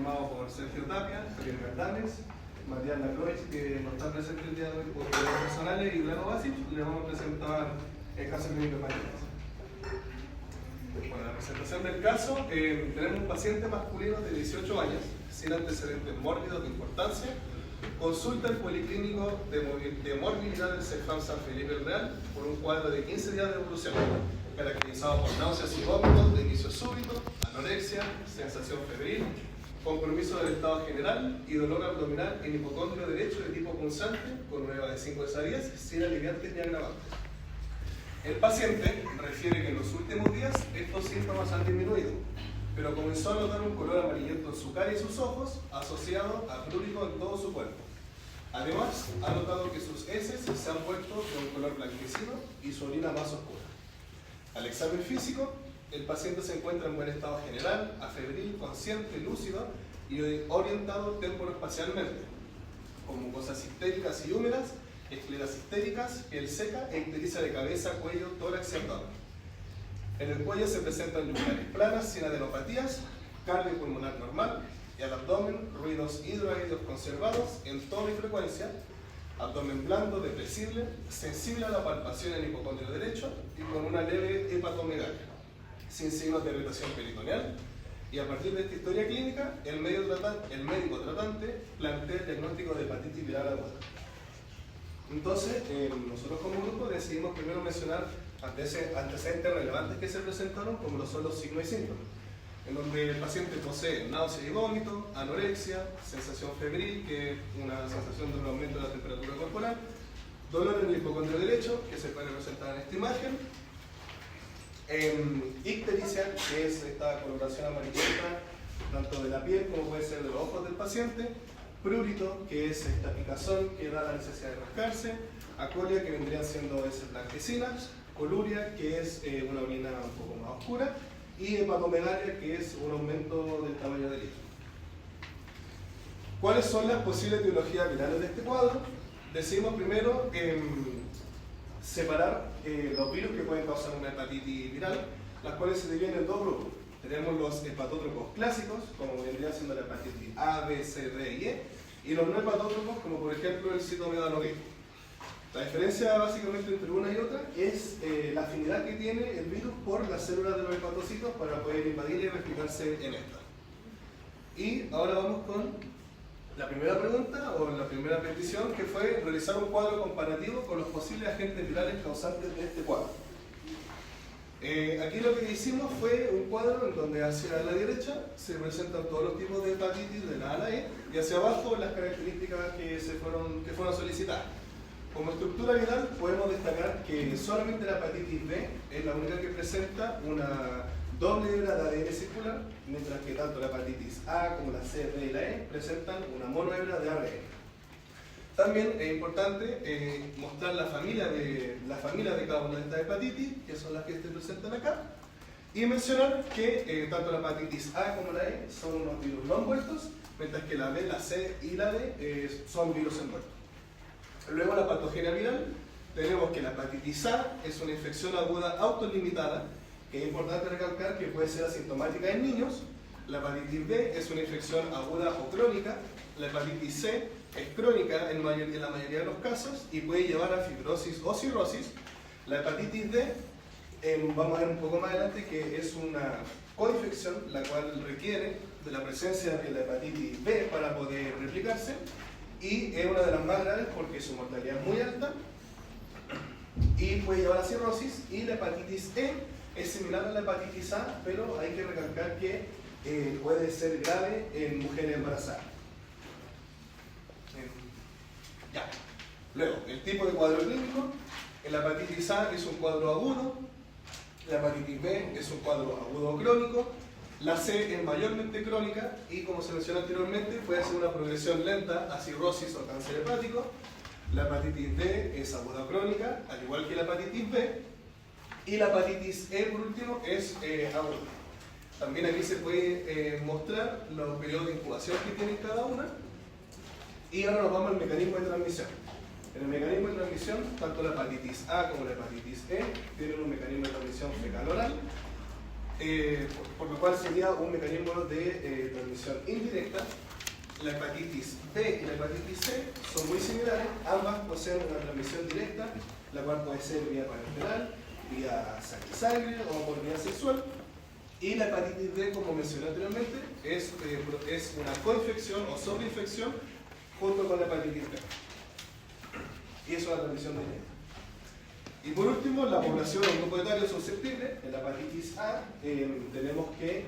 conformado por Sergio Tapia, Felipe Verdanes, Matías Lacroix, que no está presente el día de hoy por problemas personales, y Brano Basic. Le vamos a presentar el caso clínico de Matías. Bueno, la presentación del caso, tenemos un paciente masculino de 18 años, sin antecedentes mórbidos de importancia, consulta el policlínico de morbilidad del CEFAM San Felipe el Real por un cuadro de 15 días de evolución, caracterizado por náuseas y vómitos de inicio súbito, anorexia, sensación febril, compromiso del estado general y dolor abdominal en hipocondrio derecho de tipo punzante con una EVA de 5 de 10 sin aliviantes ni agravantes. El paciente refiere que en los últimos días estos síntomas han disminuido, pero comenzó a notar un color amarillento en su cara y sus ojos, asociado a prurito en todo su cuerpo. Además, ha notado que sus heces se han vuelto de un color blanquecino y su orina más oscura. Al examen físico, el paciente se encuentra en buen estado general, afebril, consciente, lúcido y orientado temporoespacialmente, con mucosas histéricas y húmedas, escleras histéricas, piel seca e ictericia de cabeza, cuello, tórax y abdomen. En el cuello se presentan lumbares planas sin adenopatías, cardiopulmonar normal, y al abdomen ruidos hidroaéreos conservados en tono y frecuencia, abdomen blando, depresible, sensible a la palpación en hipocondrio derecho y con una leve hepatomegalia, sin signos de irritación peritoneal. Y a partir de esta historia clínica, el médico tratante plantea el diagnóstico de hepatitis viral aguda. Entonces, nosotros como grupo decidimos primero mencionar antecedentes relevantes que se presentaron, como lo son los signos y síntomas, en donde el paciente posee náusea y vómito, anorexia, sensación febril, que es una sensación de un aumento de la temperatura corporal, dolor en el hipocondrio derecho, que se puede representar en esta imagen, ictericia, que es esta coloración amarillenta tanto de la piel como puede ser de los ojos del paciente, prurito, que es esta picazón que da la necesidad de rascarse, acolia, que vendrían siendo heces blanquecinas, coluria, que es una orina un poco más oscura, y hepatomegalia, que es un aumento del tamaño del hígado. ¿Cuáles son las posibles etiologías virales de este cuadro? Decidimos primero separar los virus que pueden causar una hepatitis viral, las cuales se dividen en dos grupos. Tenemos los hepatótropos clásicos, como vendría siendo la hepatitis A, B, C, D y E, y los no hepatótropos, como por ejemplo el citomegalovirus. La diferencia básicamente entre una y otra es la afinidad que tiene el virus por las células de los hepatocitos para poder invadir y replicarse en esta. Y ahora vamos con la primera pregunta o la primera petición, que fue realizar un cuadro comparativo con los posibles agentes virales causantes de este cuadro. Aquí lo que hicimos fue un cuadro en donde hacia la derecha se presentan todos los tipos de hepatitis de la A a la E y hacia abajo las características que fueron solicitadas. Como estructura viral podemos destacar que solamente la hepatitis B es la única que presenta una doble hebra de ADN circular, mientras que tanto la hepatitis A como la C, D y la E presentan una monohebra de ARN. También es importante mostrar la familia de cada una de estas hepatitis, que son las que se presentan acá, y mencionar que tanto la hepatitis A como la E son unos virus no envueltos, mientras que la B, la C y la D son virus envueltos. Luego la patogenia viral, tenemos que la hepatitis A es una infección aguda autolimitada, que es importante recalcar que puede ser asintomática en niños. La hepatitis B es una infección aguda o crónica. La hepatitis C es crónica en la mayoría de los casos y puede llevar a fibrosis o cirrosis. La hepatitis D, vamos a ver un poco más adelante, que es una coinfección, la cual requiere de la presencia de la hepatitis B para poder replicarse, y es una de las más graves porque su mortalidad es muy alta y puede llevar a cirrosis. Y la hepatitis E es similar a la hepatitis A, pero hay que recalcar que puede ser grave en mujeres embarazadas. Ya. Luego, el tipo de cuadro clínico. La hepatitis A es un cuadro agudo, la hepatitis B es un cuadro agudo o crónico, la C es mayormente crónica y, como se mencionó anteriormente, puede ser una progresión lenta a cirrosis o cáncer hepático. La hepatitis D es aguda o crónica, al igual que la hepatitis B, y la hepatitis E, por último, es aguda. También aquí se puede mostrar los periodos de incubación que tienen cada una. Y ahora nos vamos al mecanismo de transmisión. En el mecanismo de transmisión, tanto la hepatitis A como la hepatitis E tienen un mecanismo de transmisión fecal-oral. por lo cual sería un mecanismo de transmisión indirecta. La hepatitis B y la hepatitis C son muy similares, ambas poseen una transmisión directa, la cual puede ser vía parenteral, vía sangre o por vía sexual. Y la hepatitis D, como mencioné anteriormente, es una coinfección o sobreinfección junto con la hepatitis B. Y eso es la transmisión directa. Y por último, la población o grupo etario susceptible. En la hepatitis A tenemos que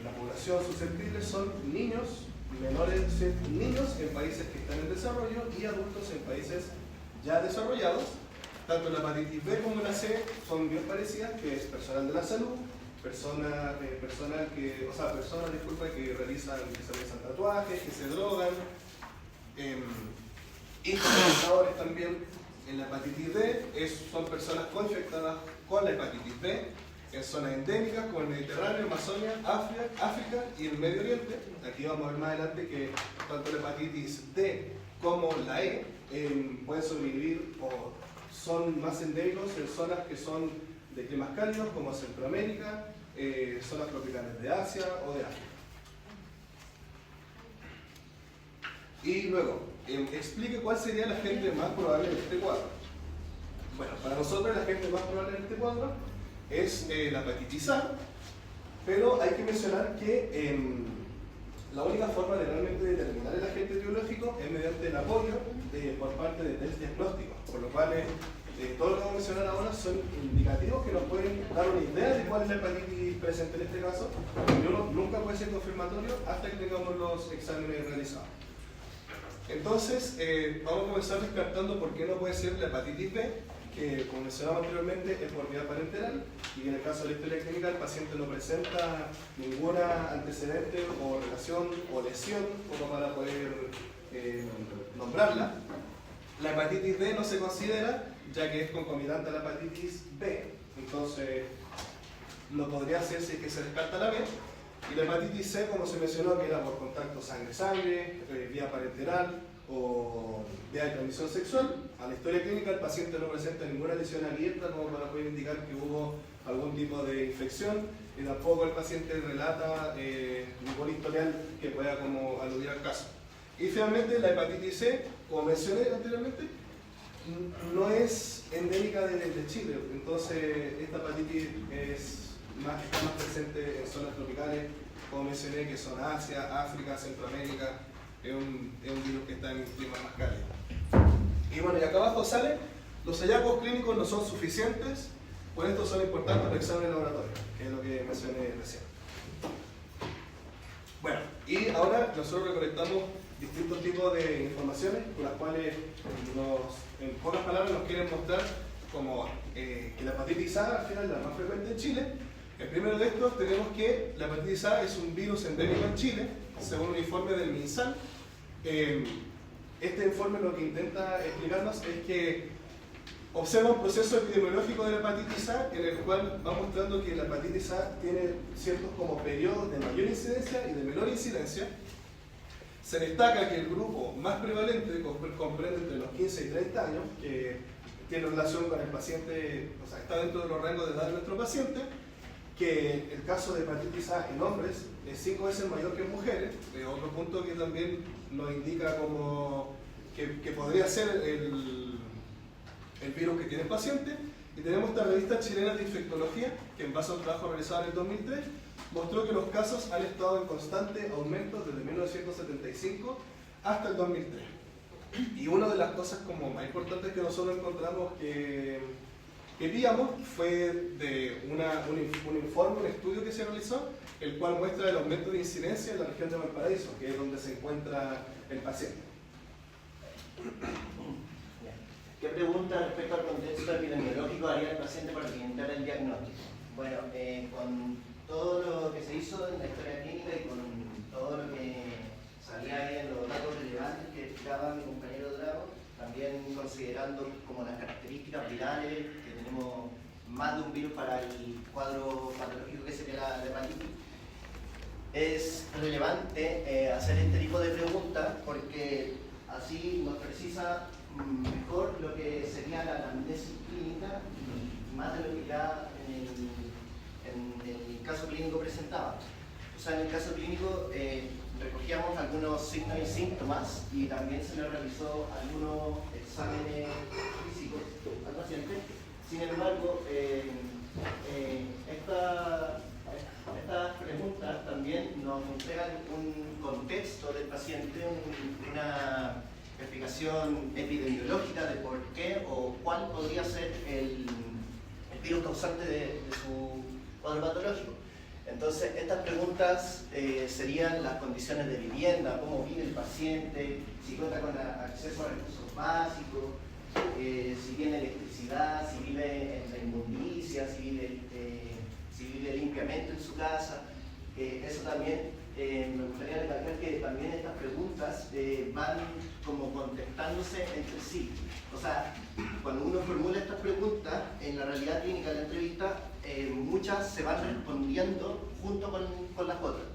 la población susceptible son niños en países que están en desarrollo y adultos en países ya desarrollados. Tanto la hepatitis B como la C son bien parecidas, que es personal de la salud, personas que realizan tatuajes, que se drogan, y trabajadores también. En la hepatitis D son personas coinfectadas con la hepatitis B en zonas endémicas como el Mediterráneo, Amazonia, África y el Medio Oriente. Aquí vamos a ver más adelante que tanto la hepatitis D como la E pueden sobrevivir o son más endémicos en zonas que son de climas cálidos como Centroamérica, zonas tropicales de Asia o de África. Y luego, explique cuál sería la gente más probable en este cuadro. Bueno, para nosotros la gente más probable en este cuadro es la hepatitis A, pero hay que mencionar que la única forma de realmente determinar el agente biológico es mediante el apoyo por parte de test diagnósticos, por lo cual todo lo que vamos a mencionar ahora son indicativos que nos pueden dar una idea de cuál es la hepatitis presente en este caso, pero nunca puede ser confirmatorio hasta que tengamos los exámenes realizados. Entonces, vamos a comenzar descartando por qué no puede ser la hepatitis B, que como mencionamos anteriormente es por vía parenteral, y en el caso de la historia clínica el paciente no presenta ninguna antecedente o relación o lesión como para poder nombrarla. La hepatitis D no se considera, ya que es concomitante a la hepatitis B, entonces no podría ser si es que se descarta la B. Y la hepatitis C, como se mencionó, que era por contacto sangre-sangre, vía parenteral o vía de transmisión sexual. A la historia clínica el paciente no presenta ninguna lesión abierta como para poder indicar que hubo algún tipo de infección, y tampoco el paciente relata ningún historial que pueda como aludir al caso. Y finalmente la hepatitis C, como mencioné anteriormente, no es endémica de Chile, entonces esta hepatitis está más presente en zonas tropicales, como mencioné, que son Asia, África, Centroamérica. Es un virus que está en clima más cálido. Y bueno, y acá abajo sale, los hallazgos clínicos no son suficientes, por esto son importantes los exámenes de laboratorio, que es lo que mencioné recién. Bueno, y ahora nosotros recolectamos distintos tipos de informaciones, con las cuales en pocas palabras nos quieren mostrar como que la hepatitis A al final es la más frecuente en Chile. El primero de estos tenemos que la hepatitis A es un virus endémico en Chile, según un informe del MinSal. Este informe lo que intenta explicarnos es que observa un proceso epidemiológico de la hepatitis A en el cual va mostrando que la hepatitis A tiene ciertos como periodos de mayor incidencia y de menor incidencia. Se destaca que el grupo más prevalente comprende entre los 15 y 30 años, que tiene relación con el paciente, o sea, está dentro de los rangos de edad de nuestro paciente, que el caso de hepatitis A en hombres es 5 veces mayor que en mujeres, otro punto que también nos indica como que podría ser el virus que tiene el paciente. Y tenemos esta revista chilena de infectología, que en base a un trabajo realizado en el 2003, mostró que los casos han estado en constante aumento desde 1975 hasta el 2003. Y una de las cosas como más importantes que nosotros encontramos que víamos fue de un informe, un estudio que se realizó, el cual muestra el aumento de incidencia en la región de Valparaíso, que es donde se encuentra el paciente. ¿Qué pregunta respecto al contexto epidemiológico haría el paciente para orientar el diagnóstico? Bueno, con todo lo que se hizo en la historia clínica y con todo lo que salía ahí en los datos relevantes que explicaba mi compañero Drago, también considerando como las características virales, que tenemos más de un virus para el cuadro patológico que sería la hepatitis, es relevante hacer este tipo de preguntas porque así nos precisa mejor lo que sería la anamnesis clínica, más de lo que ya en en el caso clínico presentaba. O sea, en el caso clínico recogíamos algunos signos y síntomas y también se le realizó algunos exámenes físicos al paciente. Sin embargo, estas preguntas también nos entregan un contexto del paciente, una explicación epidemiológica de por qué o cuál podría ser el virus causante de su cuadro patológico. Entonces, estas preguntas serían las condiciones de vivienda, cómo vive el paciente, si cuenta con acceso a recursos básicos, si tiene electricidad, si vive en la inmundicia, si vive limpiamente en su casa. Eso también, me gustaría recalcar que también estas preguntas van como contestándose entre sí. O sea, cuando uno formula estas preguntas, en la realidad clínica de la entrevista, muchas se van respondiendo junto con las otras,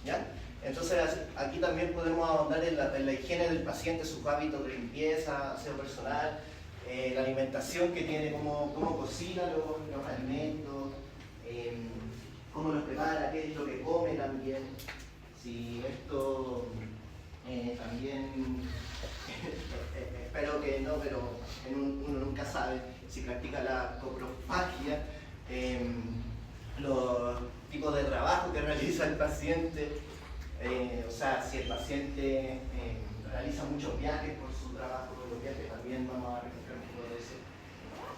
¿ya? Entonces, aquí también podemos ahondar en la higiene del paciente, sus hábitos de limpieza, aseo personal, la alimentación que tiene, cómo cocina los alimentos, cómo los prepara, qué es lo que come también. Si esto también, espero que no, pero uno nunca sabe si practica la coprofagia, los tipos de trabajo que realiza el paciente, o sea, si el paciente realiza muchos viajes por su trabajo, los viajes también vamos a registrar un poco de eso.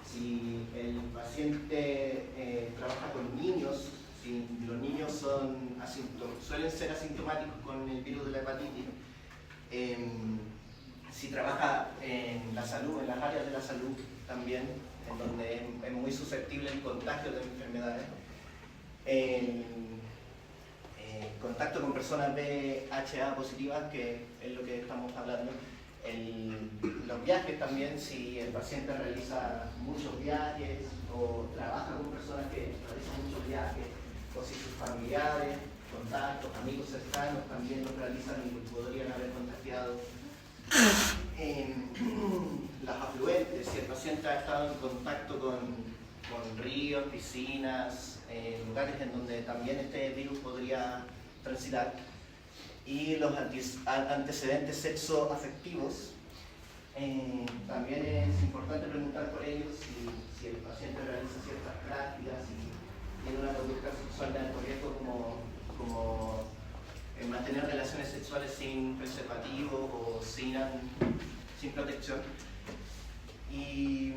Si el paciente trabaja con niños, si los niños suelen ser asintomáticos con el virus de la hepatitis, si trabaja en la salud, en las áreas de la salud también, en donde es muy susceptible el contagio de enfermedades, contacto con personas VHA positivas, que es lo que estamos hablando, los viajes también, si el paciente realiza muchos viajes o trabaja con personas que realizan muchos viajes, o si sus familiares, contactos, amigos cercanos también los realizan y podrían haber contagiado. Las afluentes, si el paciente ha estado en contacto con ríos, piscinas, lugares en donde también este virus podría transitar. Y los antecedentes sexoafectivos, también es importante preguntar por ellos si el paciente realiza ciertas prácticas, si tiene una conducta sexual de alto riesgo como mantener relaciones sexuales sin preservativo o sin protección. Y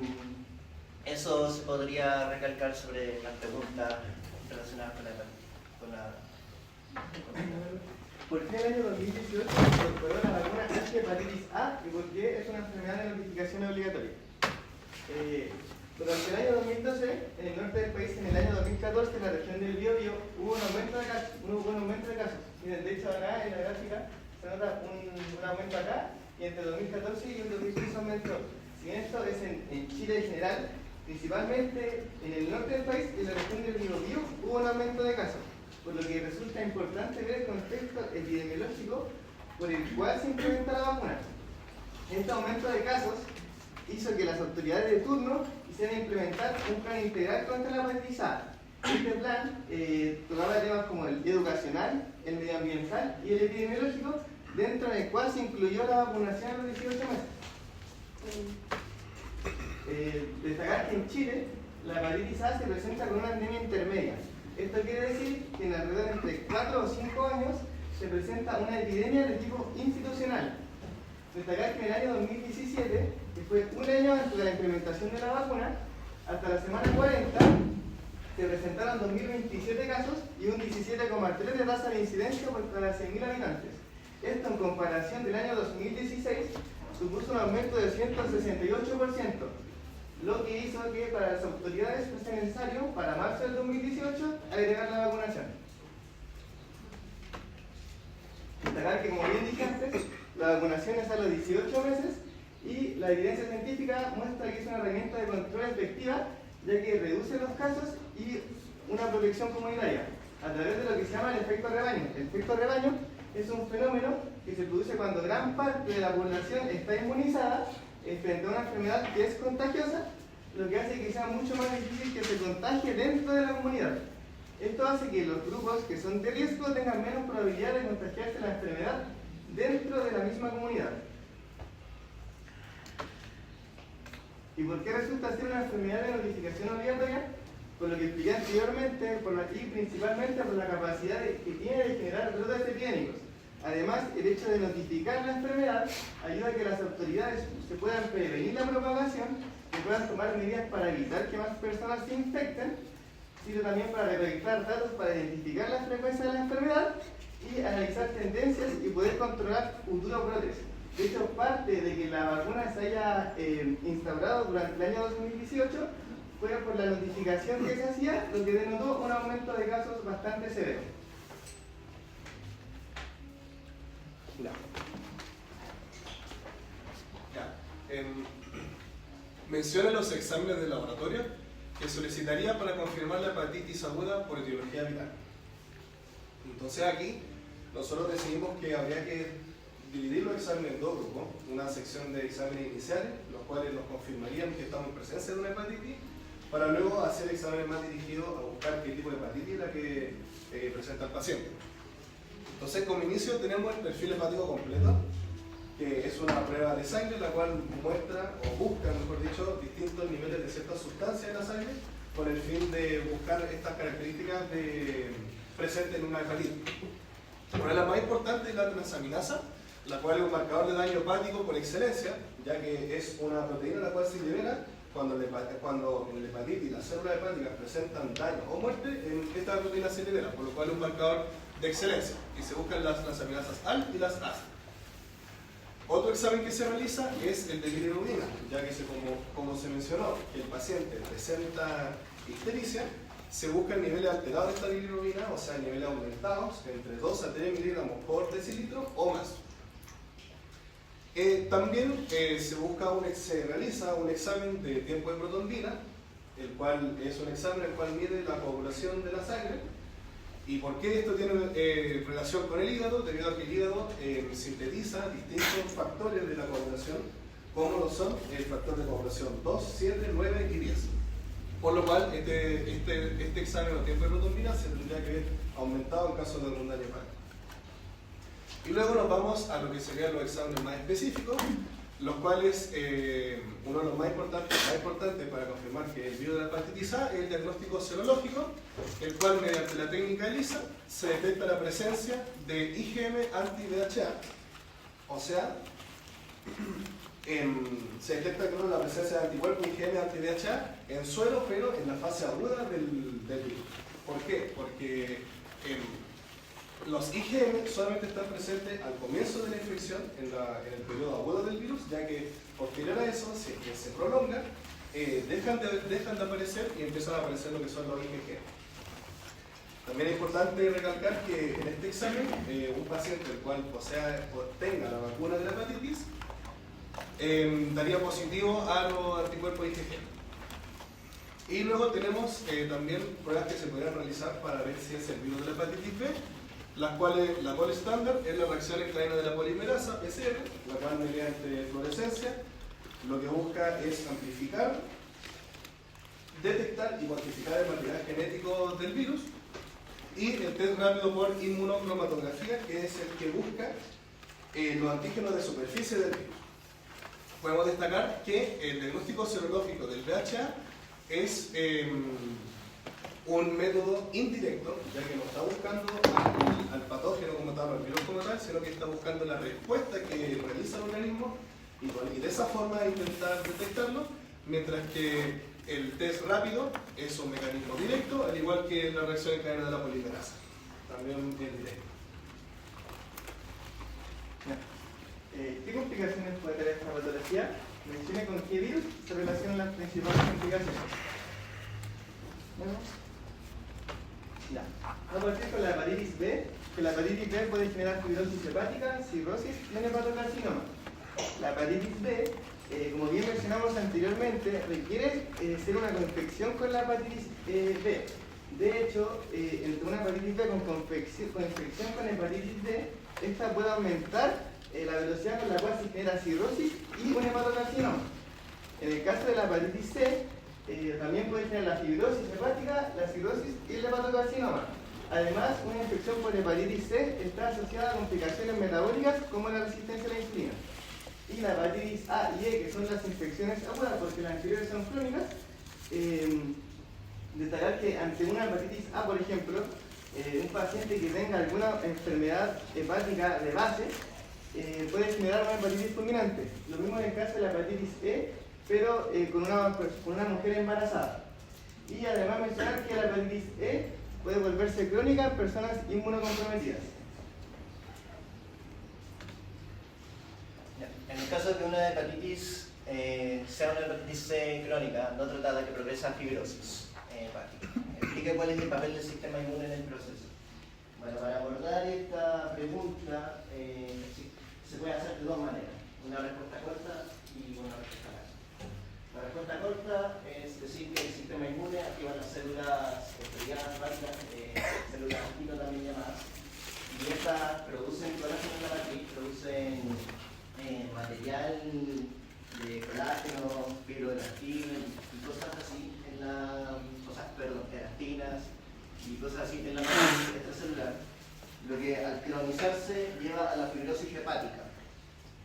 eso se podría recalcar sobre las preguntas relacionadas con la ¿Por qué en el año 2018 se incorporó la vacuna anti-hepatitis A y por qué es una enfermedad de notificación obligatoria? Durante el año 2012, en el norte del país, en el año 2014, en la región del Biobío, hubo un aumento de casos. Miren, de hecho, acá en la gráfica se nota un aumento acá, y entre 2014 y el 2015 aumentó. Si bien esto es en Chile en general, principalmente en el norte del país, en la región del Biobío, hubo un aumento de casos. Por lo que resulta importante ver el contexto epidemiológico por el cual se implementa la vacuna. Este aumento de casos hizo que las autoridades de turno quisieran implementar un plan integral contra la hepatitis A. Este plan tocaba temas como el educacional, el medioambiental y el epidemiológico, dentro del cual se incluyó la vacunación a los 18 meses. Destacar que en Chile la hepatitis A se presenta con una endemia intermedia. Esto quiere decir que en alrededor entre 4 o 5 años se presenta una epidemia de tipo institucional. Destacar que en el año 2017, que fue un año antes de la implementación de la vacuna, hasta la semana 40 se presentaron 2.027 casos y un 17,3 de tasa de incidencia por cada 100.000 habitantes. Esto, en comparación del año 2016, supuso un aumento de 168%, lo que hizo que para las autoridades fuese necesario, para marzo del 2018, agregar la vacunación. Destacar que, como bien dije antes, la vacunación es a los 18 meses y la evidencia científica muestra que es una herramienta de control efectiva, ya que reduce los casos y una protección comunitaria a través de lo que se llama el efecto rebaño. El efecto rebaño es un fenómeno que se produce cuando gran parte de la población está inmunizada frente a una enfermedad que es contagiosa, lo que hace que sea mucho más difícil que se contagie dentro de la comunidad. Esto hace que los grupos que son de riesgo tengan menos probabilidad de contagiarse la enfermedad dentro de la misma comunidad. ¿Y por qué resulta ser una enfermedad de notificación obligatoria? Por lo que expliqué anteriormente, y principalmente por la capacidad que tiene de generar brotes epidémicos. Además, el hecho de notificar la enfermedad ayuda a que las autoridades se puedan prevenir la propagación, que puedan tomar medidas para evitar que más personas se infecten, sino también para recolectar datos para identificar la frecuencia de la enfermedad y analizar tendencias y poder controlar futuros brotes. De hecho, parte de que la vacuna se haya instaurado durante el año 2018 fue por la notificación que se hacía, lo que denotó un aumento de casos bastante severo. Menciona los exámenes de laboratorio que solicitaría para confirmar la hepatitis aguda por etiología viral. Entonces aquí nosotros decidimos que habría que dividir los exámenes en dos grupos, una sección de exámenes iniciales, los cuales nos confirmarían que estamos en presencia de una hepatitis, para luego hacer exámenes más dirigidos a buscar qué tipo de hepatitis es la que presenta el paciente. Entonces, como inicio tenemos el perfil hepático completo, que es una prueba de sangre la cual muestra o busca, mejor dicho, distintos niveles de ciertas sustancias en la sangre con el fin de buscar estas características presentes en una hepatitis. Una de las más importantes es la transaminasa, la cual es un marcador de daño hepático por excelencia, ya que es una proteína la cual se libera cuando en la hepatitis las células hepáticas presentan daño o muerte, esta proteína se libera, por lo cual es un marcador de excelencia y se buscan las transaminasas ALT y las AST. Otro examen que se realiza es el de bilirrubina, ya que como se mencionó, que el paciente presenta ictericia, se buscan niveles alterados de esta bilirrubina, o sea, niveles aumentados entre 2 a 3 miligramos por decilitro o más. También se realiza un examen de tiempo de protombina, el cual es un examen el cual mide la coagulación de la sangre. ¿Y por qué esto tiene relación con el hígado? Debido a que el hígado sintetiza distintos factores de la coagulación, como lo son el factor de coagulación 2, 7, 9 y 10. Por lo cual, este examen o tiempo de protombina se tendría que ver aumentado en caso de algún daño hepático. Y luego nos vamos a lo que serían los exámenes más específicos, los cuales, uno de los más importantes para confirmar que el virus de la hepatitis A es el diagnóstico serológico, el cual mediante la técnica ELISA se detecta la presencia de IgM anti-VHA, o sea, se detecta la presencia de anticuerpos IgM anti-VHA en suero, pero en la fase aguda del virus. ¿Por qué? Porque los IgM solamente están presentes al comienzo de la infección, en el periodo agudo del virus, ya que posterior a eso, si es que se prolonga, dejan de aparecer y empiezan a aparecer lo que son los IgG. También es importante recalcar que en este examen, un paciente el cual tenga la vacuna de la hepatitis, daría positivo a los anticuerpos IgG. Y luego tenemos también pruebas que se podrían realizar para ver si es el virus de la hepatitis B, las cuales la gold estándar es la reacción en cadena de la polimerasa, PCR, la cual mediante fluorescencia lo que busca es amplificar, detectar y cuantificar el material genético del virus, y el test rápido por inmunocromatografía, que es el que busca los antígenos de superficie del virus. Podemos destacar que el diagnóstico serológico del VHA es un método indirecto, ya que no está buscando al patógeno como tal, al virus como tal, sino que está buscando la respuesta que realiza el organismo y de esa forma intentar detectarlo, mientras que el test rápido es un mecanismo directo, al igual que la reacción en cadena de la polimerasa, también es directo. ¿Qué complicaciones puede tener esta patología? Mencione con qué virus se relacionan las principales complicaciones. Ya. Vamos a partir con la hepatitis B, que la hepatitis B puede generar fibrosis hepática, cirrosis y un hepatocarcinoma. La hepatitis B, como bien mencionamos anteriormente, requiere ser una coinfección con la hepatitis B. De hecho, entre una hepatitis B con infección con hepatitis B, esta puede aumentar la velocidad con la cual se genera cirrosis y un hepatocarcinoma. En el caso de la hepatitis C, También puede tener la fibrosis hepática, la cirrosis y el hepatocarcinoma. Además, una infección por hepatitis C está asociada a complicaciones metabólicas como la resistencia a la insulina. Y la hepatitis A y E, que son las infecciones agudas, porque las anteriores son crónicas, destacar que ante una hepatitis A, por ejemplo, un paciente que tenga alguna enfermedad hepática de base puede generar una hepatitis fulminante. Lo mismo en el caso de la hepatitis E, pero con una mujer embarazada. Y además mencionar que la hepatitis E puede volverse crónica en personas inmunocomprometidas. En el caso de que una hepatitis sea una hepatitis C crónica, no tratada, que progresa a fibrosis hepática, explique cuál es el papel del sistema inmune en el proceso. Bueno, para abordar esta pregunta se puede hacer de dos maneras, una respuesta corta y una respuesta larga. La respuesta corta es decir que el sistema inmune activa las células estrellas básicas, células mosquito también llamadas, y estas producen colágeno en la matriz, producen material de colágeno, fibroelastina y cosas así en la, elastinas y cosas así en la matriz extracelular, lo que al clonizarse lleva a la fibrosis hepática,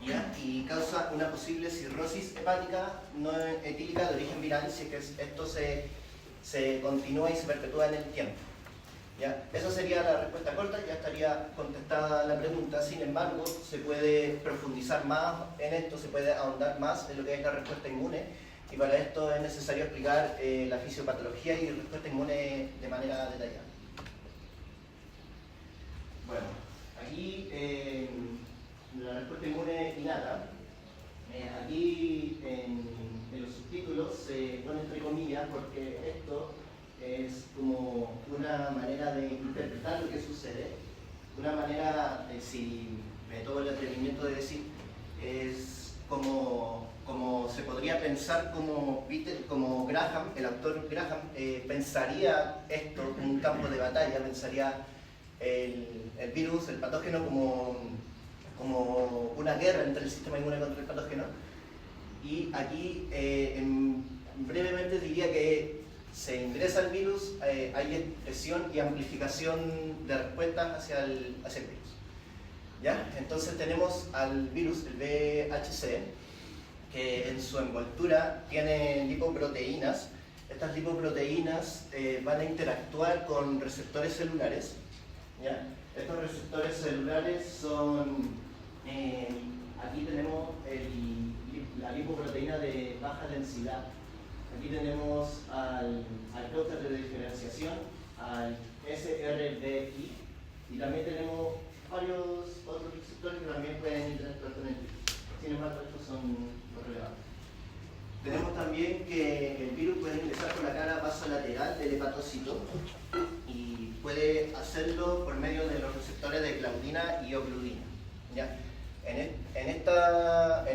¿ya? Y causa una posible cirrosis hepática no etílica de origen viral si es que esto se continúa y se perpetúa en el tiempo. ¿Ya? Esa sería la respuesta corta, ya estaría contestada la pregunta. Sin embargo, se puede profundizar más en esto, se puede ahondar más en lo que es la respuesta inmune, y para esto es necesario explicar la fisiopatología y respuesta inmune de manera detallada. Bueno, aquí la respuesta inmune innata, aquí en los subtítulos se pone entre comillas porque esto es como una manera de interpretar lo que sucede, una manera, si me tomo el atrevimiento de decir, es como se podría pensar como Graham, el autor Graham, pensaría esto como un campo de batalla, pensaría el virus, el patógeno como una guerra entre el sistema inmune contra el patógeno. Y aquí brevemente diría que se ingresa el virus, hay expresión y amplificación de respuestas hacia el virus. ¿Ya? Entonces tenemos al virus, el VHC, que en su envoltura tiene lipoproteínas. Estas lipoproteínas van a interactuar con receptores celulares. ¿Ya? Estos receptores celulares son, aquí tenemos la lipoproteína de baja densidad. Aquí tenemos al clúster de diferenciación, al SRBI, y también tenemos varios otros receptores que también pueden interactuar con el virus. Sin embargo, estos son los relevantes. Tenemos también que el virus puede ingresar por la cara basolateral del hepatocito y puede hacerlo por medio de los receptores de claudina y ocludina. ¿Ya? En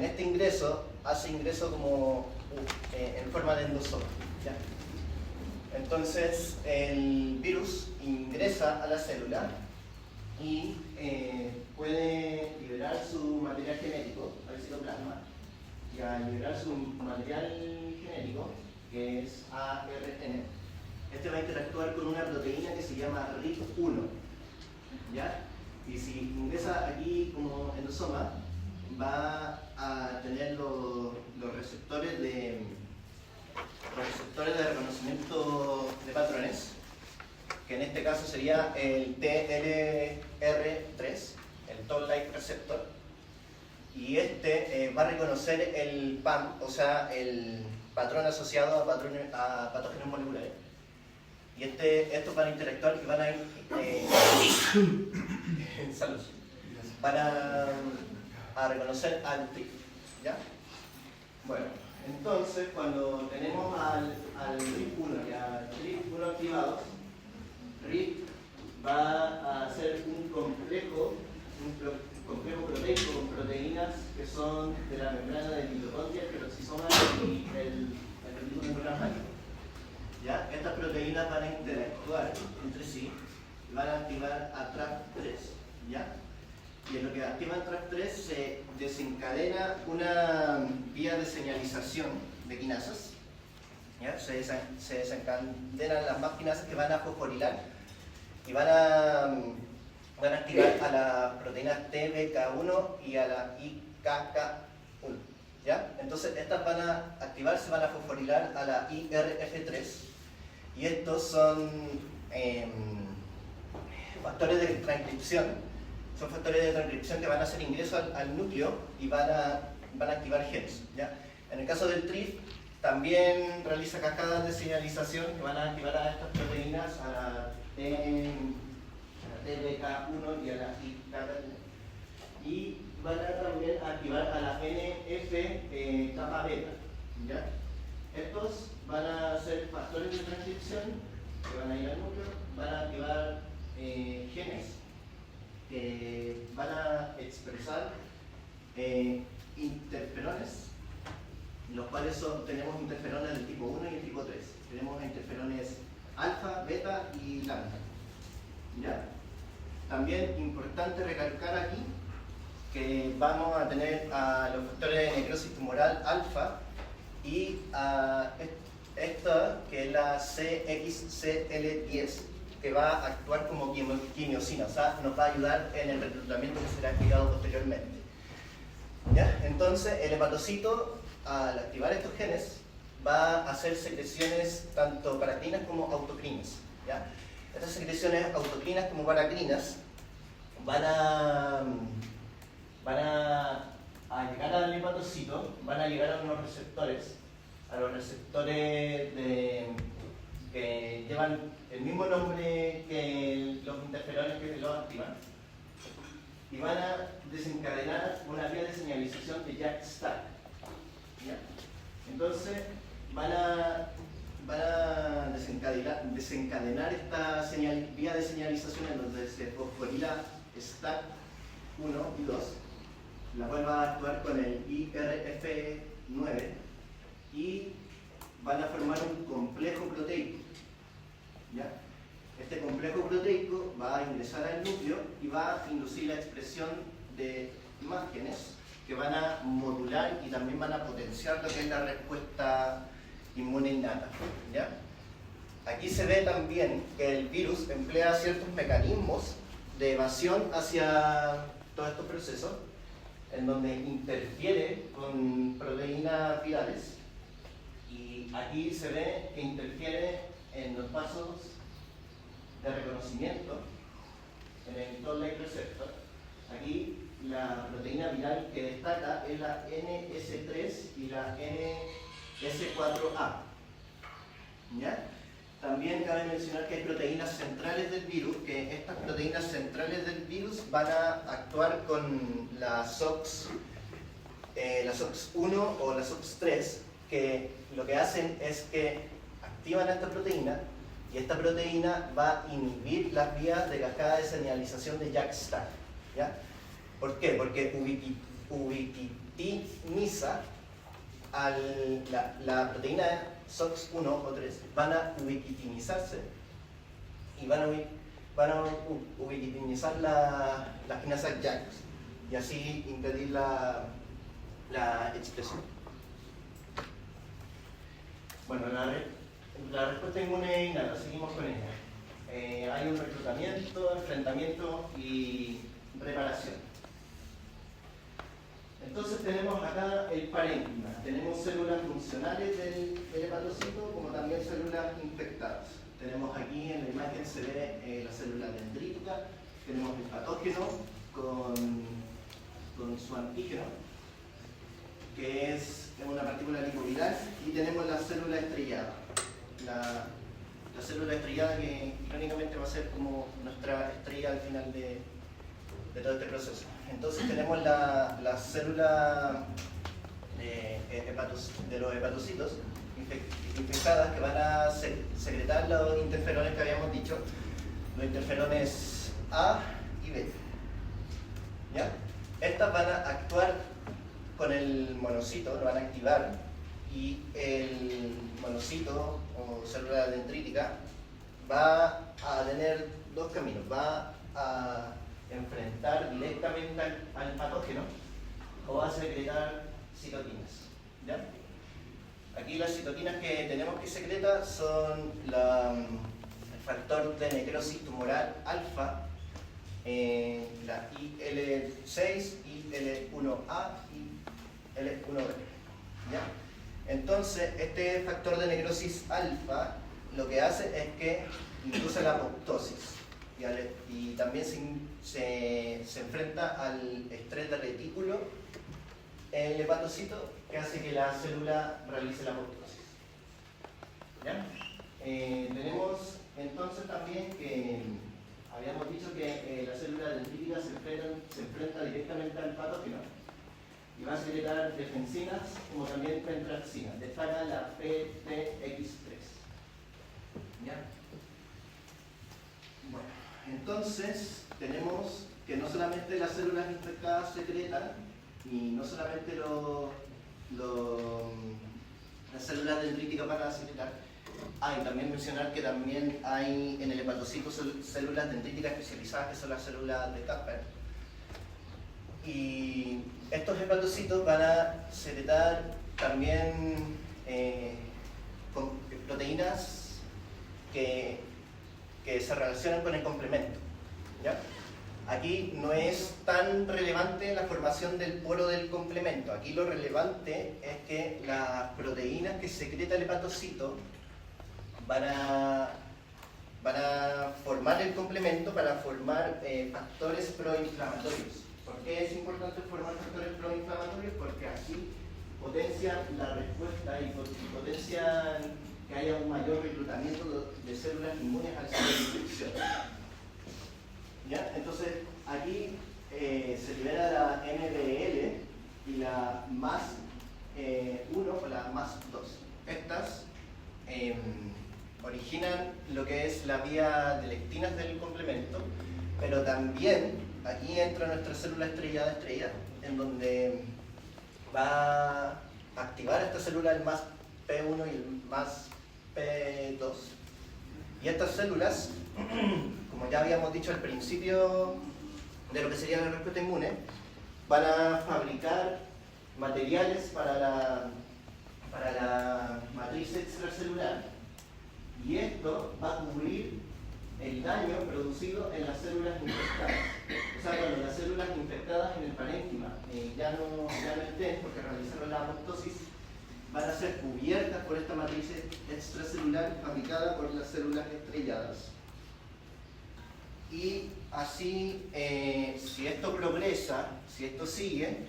este ingreso, hace ingreso como en forma de endosoma. ¿Ya? Entonces el virus ingresa a la célula y puede liberar su material genético al citoplasma, y al liberar su material genético, que es ARN, este va a interactuar con una proteína que se llama RIP1, ¿ya? Y si ingresa aquí como endosoma, va a tener los receptores de reconocimiento de patrones, que en este caso sería el TLR3, el Toll-like receptor, y este va a reconocer el PAM, o sea, el patrón asociado a patógenos moleculares. Y estos van a interactuar y van a salud. Van a reconocer al TRIP, ¿ya? Bueno, entonces cuando tenemos al RIP1 y al TRIP1 activados, RIP va a ser un complejo proteico con proteínas que son de la membrana del mitocondria, el peroxisoma y el retículo plasmático. ¿Ya? Estas proteínas van a interactuar entre sí y van a activar a TRAP3, ¿ya? Y en lo que activan TRAP3 se desencadena una vía de señalización de quinasas, ¿ya? Se desencadenan las más quinasas que van a fosforilar y van a activar a las proteínas TBK1 y a la IKK1. ¿Ya? Entonces estas van a activarse, van a fosforilar a la IRF3 y estos son factores de transcripción. Son factores de transcripción que van a hacer ingreso al núcleo y van a activar genes. ¿Ya? En el caso del TRIF también realiza cascadas de señalización que van a activar a estas proteínas, a la TBK1 y a la IKK1. Y van a también activar a la NF-kappa beta. ¿Ya? Estos van a ser factores de transcripción que van a ir al núcleo, van a activar genes que van a expresar interferones, los cuales tenemos interferones del tipo 1 y el tipo 3. Tenemos interferones alfa, beta y lambda. ¿Ya? También importante recalcar aquí que vamos a tener a los factores de necrosis tumoral alfa y a esta que es la CXCL10 que va a actuar como quimiosina, o sea, nos va a ayudar en el reclutamiento que será activado posteriormente. ¿Ya? Entonces el hepatocito al activar estos genes va a hacer secreciones tanto paracrinas como autocrinas. ¿Ya? Estas secreciones autocrinas como paracrinas van a llegar al hepatocito, van a llegar a unos receptores, que llevan el mismo nombre que los interferones que los activan, y van a desencadenar una vía de señalización de JAK-STAT. Entonces van a desencadenar esta vía de señalización en donde se fosforila STAT1 y 2, la cual va a actuar con el IRF9 y van a formar un complejo proteico. ¿Ya? Este complejo proteico va a ingresar al núcleo y va a inducir la expresión de más genes que van a modular y también van a potenciar lo que es la respuesta inmune innata. ¿Ya? Aquí se ve también que el virus emplea ciertos mecanismos de evasión hacia todos estos procesos, en donde interfiere con proteínas virales, y aquí se ve que interfiere en los pasos de reconocimiento en el toll-like receptor. Aquí la proteína viral que destaca es la NS3 y la NS4A. ¿Ya? También cabe mencionar que hay proteínas centrales del virus, que estas proteínas centrales del virus van a actuar con la SOX1 o la SOX3, que lo que hacen es que activan esta proteína y esta proteína va a inhibir las vías de cascada de señalización de JAK-STAT. ¿Ya? ¿Por qué? Porque ubiquitiniza la proteína SOX1 o 3, van a ubiquitinizarse y van a ubiquitinizar las quinasas JAK y así impedir la expresión. Bueno, la respuesta inmune innata, seguimos con ella. Hay un reclutamiento, enfrentamiento y reparación. Entonces tenemos acá el parénquima, tenemos células funcionales del hepatocito como también células infectadas. Tenemos aquí en la imagen se ve la célula dendrítica, tenemos el patógeno con su antígeno, que es una partícula lipoviral, y tenemos la célula estrellada. La célula estrellada que irónicamente va a ser como nuestra estrella al final de todo este proceso. Entonces tenemos la célula de los hepatocitos infectadas que van a secretar los interferones que habíamos dicho, los interferones A y B. ¿Ya? Estas van a actuar con el monocito, lo van a activar, y el monocito o célula dendrítica va a tener dos caminos. Va a enfrentar directamente al patógeno o va a secretar citoquinas. ¿Ya? Aquí las citoquinas que tenemos que secreta son el factor de necrosis tumoral alfa, la IL6, IL1A y L1B. ¿Ya? Entonces, este factor de necrosis alfa lo que hace es que induce la apoptosis y también se enfrenta al estrés de retículo en el hepatocito, que hace que la célula realice la apoptosis. ¿Ya? Tenemos entonces también que habíamos dicho que la célula dendrítica se enfrenta directamente al patógeno y va a secretar defensinas como también pentraxinas. Destaca la PTX3. ¿Ya? Bueno, entonces tenemos que no solamente las células infectadas secretan, y no solamente las células dendríticas van a secretar, también mencionar que también hay en el hepatocito células dendríticas especializadas, que son las células de Kaplan. Y estos hepatocitos van a secretar también con proteínas que se relacionan con el complemento. ¿Ya? Aquí no es tan relevante la formación del poro del complemento. Aquí lo relevante es que las proteínas que secreta el hepatocito van a formar el complemento para formar factores proinflamatorios. ¿Por qué es importante formar factores proinflamatorios? Porque así potencian la respuesta y potencian que haya un mayor reclutamiento de células inmunes al ciclo de infección. ¿Ya? Entonces, aquí se libera la MBL y la MAS1 o la MAS2. Estas originan lo que es la vía de lectinas del complemento, pero también aquí entra nuestra célula estrellada en donde va a activar esta célula el MAS P1 y el MAS P2. Y estas células, como ya habíamos dicho al principio de lo que sería la respuesta inmune, van a fabricar materiales para la matriz extracelular, y esto va a cubrir el daño producido en las células infectadas. O sea, cuando las células infectadas en el parénquima ya no estén porque realizaron la apoptosis, van a ser cubiertas por esta matriz extracelular fabricada por las células estrelladas. Y así, si esto progresa, si esto sigue,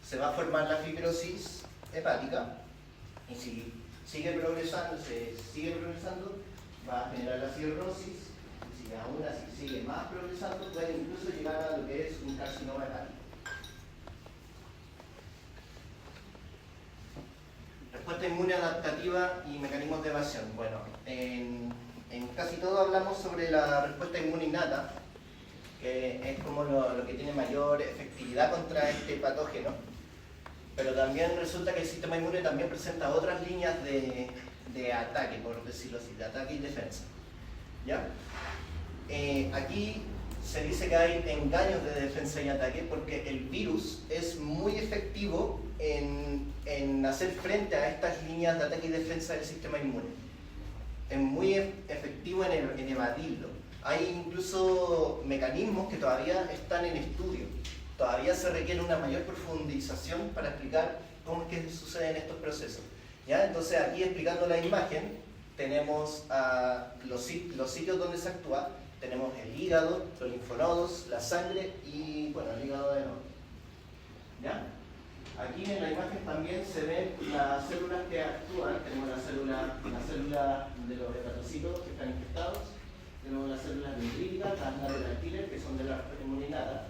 se va a formar la fibrosis hepática, y si sigue progresando, va a generar la cirrosis, y si aún así sigue más progresando, puede incluso llegar a lo que es un carcinoma hepático. Respuesta inmune adaptativa y mecanismos de evasión. Bueno, en casi todo hablamos sobre la respuesta inmune innata, que es como lo que tiene mayor efectividad contra este patógeno, pero también resulta que el sistema inmune también presenta otras líneas de ataque, por decirlo así, de ataque y defensa. ¿Ya? Aquí se dice que hay engaños de defensa y ataque porque el virus es muy efectivo en hacer frente a estas líneas de ataque y defensa del sistema inmune. Es muy efectivo en evadirlo. Hay incluso mecanismos que todavía están en estudio. Todavía se requiere una mayor profundización para explicar cómo es que suceden estos procesos. ¿Ya? Entonces aquí explicando la imagen, tenemos los sitios donde se actúa. Tenemos el hígado, los linfonodos, la sangre y, bueno, el hígado de nuevo. ¿Ya? Aquí en la imagen también se ven las células que actúan. Tenemos la célula de los hepatocitos que están infectados. Tenemos las células dendríticas, las natrolactiles, que son de la respuesta inmune innata.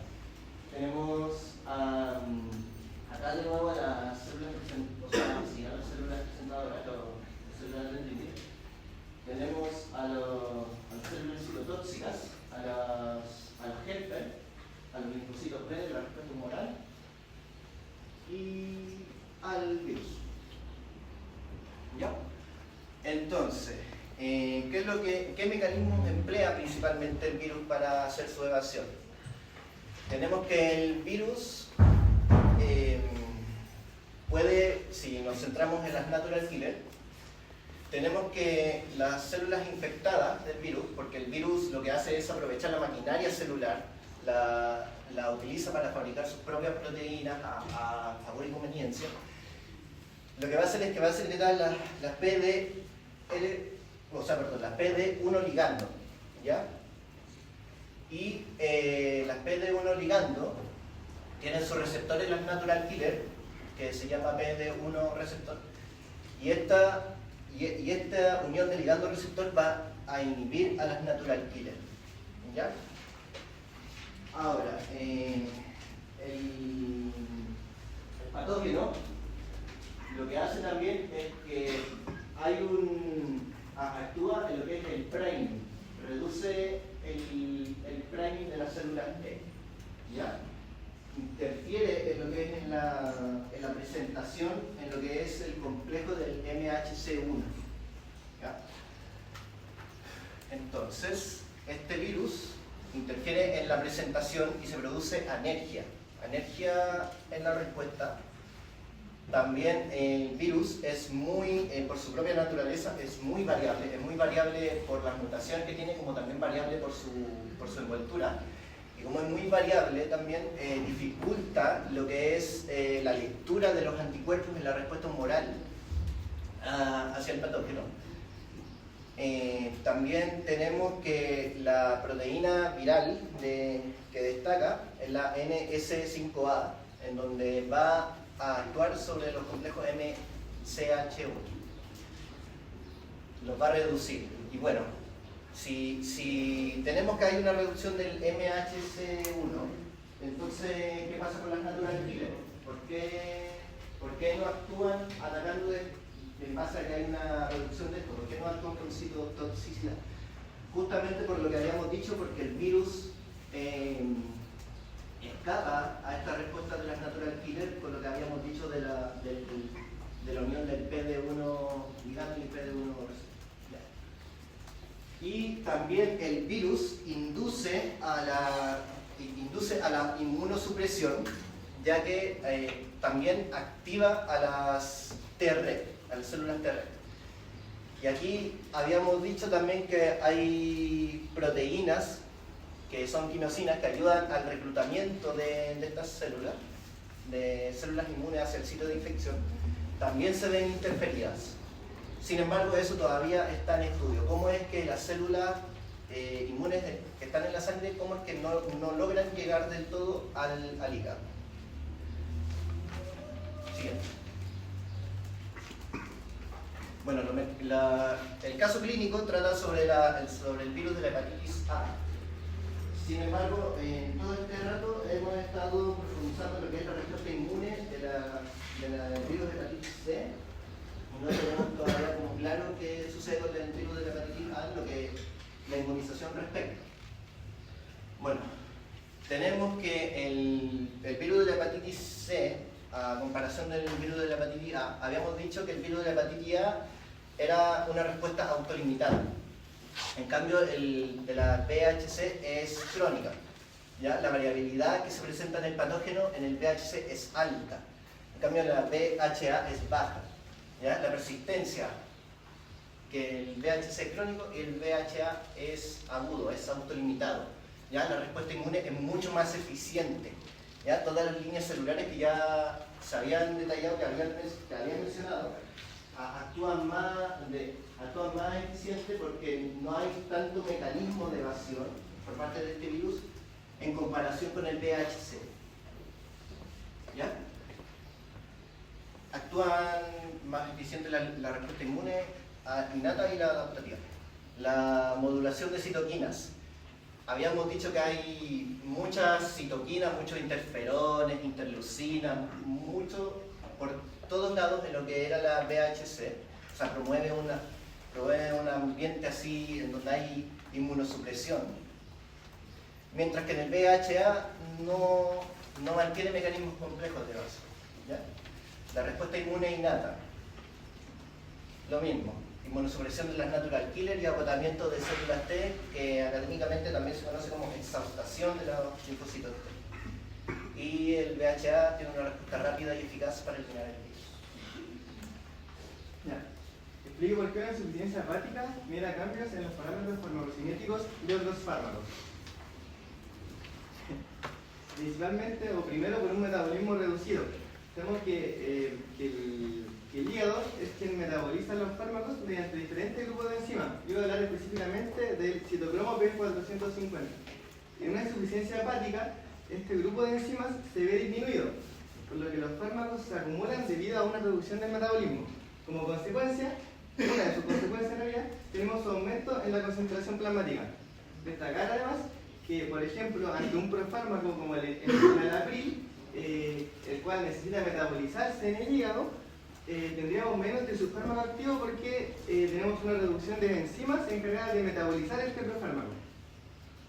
Tenemos acá de nuevo las células presentadoras, las células dendríticas. Tenemos a las células citotóxicas, a los helper, a los linfocitos B de la respuesta tumoral y al virus. ¿Ya? Entonces, ¿qué mecanismos emplea principalmente el virus para hacer su evasión? Tenemos que el virus si nos centramos en las natural killer, tenemos que las células infectadas del virus, porque el virus lo que hace es aprovechar la maquinaria celular, la utiliza para fabricar sus propias proteínas a favor y conveniencia. Lo que va a hacer es que va a secretar las PD1 ligando, ¿ya? Y las PD1 ligando tienen su receptor en las natural killer, que se llama PD1 receptor, y esta unión de ligando receptor va a inhibir a las natural killer, ¿ya? Ahora, el patógeno lo que hace también es que actúa en lo que es el priming, reduce el priming de las células T, ¿ya? Interfiere en lo que es en la presentación, en lo que es el complejo del MHC1, ¿ya? Entonces, este virus interfiere en la presentación y se produce anergia en la respuesta. También el virus es por su propia naturaleza, es muy variable por las mutaciones que tiene, como también variable por su envoltura. Y como es muy variable, también dificulta lo que es la lectura de los anticuerpos en la respuesta humoral hacia el patógeno. También tenemos que la proteína viral que destaca es la NS5A, en donde va a actuar sobre los complejos MCH1. Los va a reducir. Y bueno, si tenemos que hay una reducción del MHC1, entonces, ¿qué pasa con las natural killer? ¿Por qué no actúan atacando en base a que hay una reducción de esto? ¿Por qué no actúan con citotoxicidad? Justamente por lo que habíamos dicho, porque el virus escapa a esta respuesta de las natural killer, por lo que habíamos dicho de la unión del PD1 ligando y PD1 receptor. Y también el virus induce a la inmunosupresión, ya que también activa a las T-reg, a las células T-reg. Y aquí habíamos dicho también que hay proteínas que son quinosinas que ayudan al reclutamiento de estas células, de células inmunes hacia el sitio de infección, también se ven interferidas. Sin embargo, eso todavía está en estudio. ¿Cómo es que las células inmunes que están en la sangre, cómo es que no logran llegar del todo al hígado? Siguiente. Bueno, el caso clínico trata sobre el virus de la hepatitis A. Sin embargo, en todo este rato hemos estado profundizando en lo que es la respuesta inmune del virus de hepatitis C. No tenemos todavía como claro qué sucede con el virus de la hepatitis A en lo que la inmunización respecta. Bueno, tenemos que el virus de la hepatitis C, a comparación del virus de la hepatitis A, habíamos dicho que el virus de la hepatitis A era una respuesta autolimitada. En cambio, el de la VHC es crónica. ¿Ya? La variabilidad que se presenta en el patógeno en el VHC es alta. En cambio, la VHA es baja. ¿Ya? La persistencia, que el VHC es crónico y el VHA es agudo, es autolimitado. ¿Ya? La respuesta inmune es mucho más eficiente. ¿Ya? Todas las líneas celulares que ya se habían detallado, que habían mencionado, actúan más eficiente porque no hay tanto mecanismo de evasión por parte de este virus en comparación con el VHC. ¿Ya? Actúan más eficiente la respuesta inmune innata y la adaptativa. La modulación de citoquinas. Habíamos dicho que hay muchas citoquinas, muchos interferones, interleucinas, mucho por todos lados en lo que era la VHC. O sea, promueve un ambiente así en donde hay inmunosupresión. Mientras que en el VHA no mantiene mecanismos complejos de evasión. ¿Ya? La respuesta inmune innata. Lo mismo. Inmunosupresión de las natural killer y agotamiento de células T, que académicamente también se conoce como exhaustación de los linfocitos T. y el VHA tiene una respuesta rápida y eficaz para eliminar el virus. Ya. Explico por qué una insuficiencia hepática mira cambios en los parámetros farmacocinéticos de otros fármacos. Principalmente, o primero, por un metabolismo reducido. Tenemos que el hígado es quien metaboliza los fármacos mediante diferentes grupos de enzimas. Yo voy a hablar específicamente del citocromo P450. En una insuficiencia hepática, este grupo de enzimas se ve disminuido, por lo que los fármacos se acumulan debido a una reducción del metabolismo. Como consecuencia, una de sus consecuencias en realidad, tenemos un aumento en la concentración plasmática. Destacar además que, por ejemplo, ante un profármaco como el enalapril, el cual necesita metabolizarse en el hígado, tendríamos menos de su fármaco activo porque tenemos una reducción de enzimas encargadas de metabolizar este profármaco.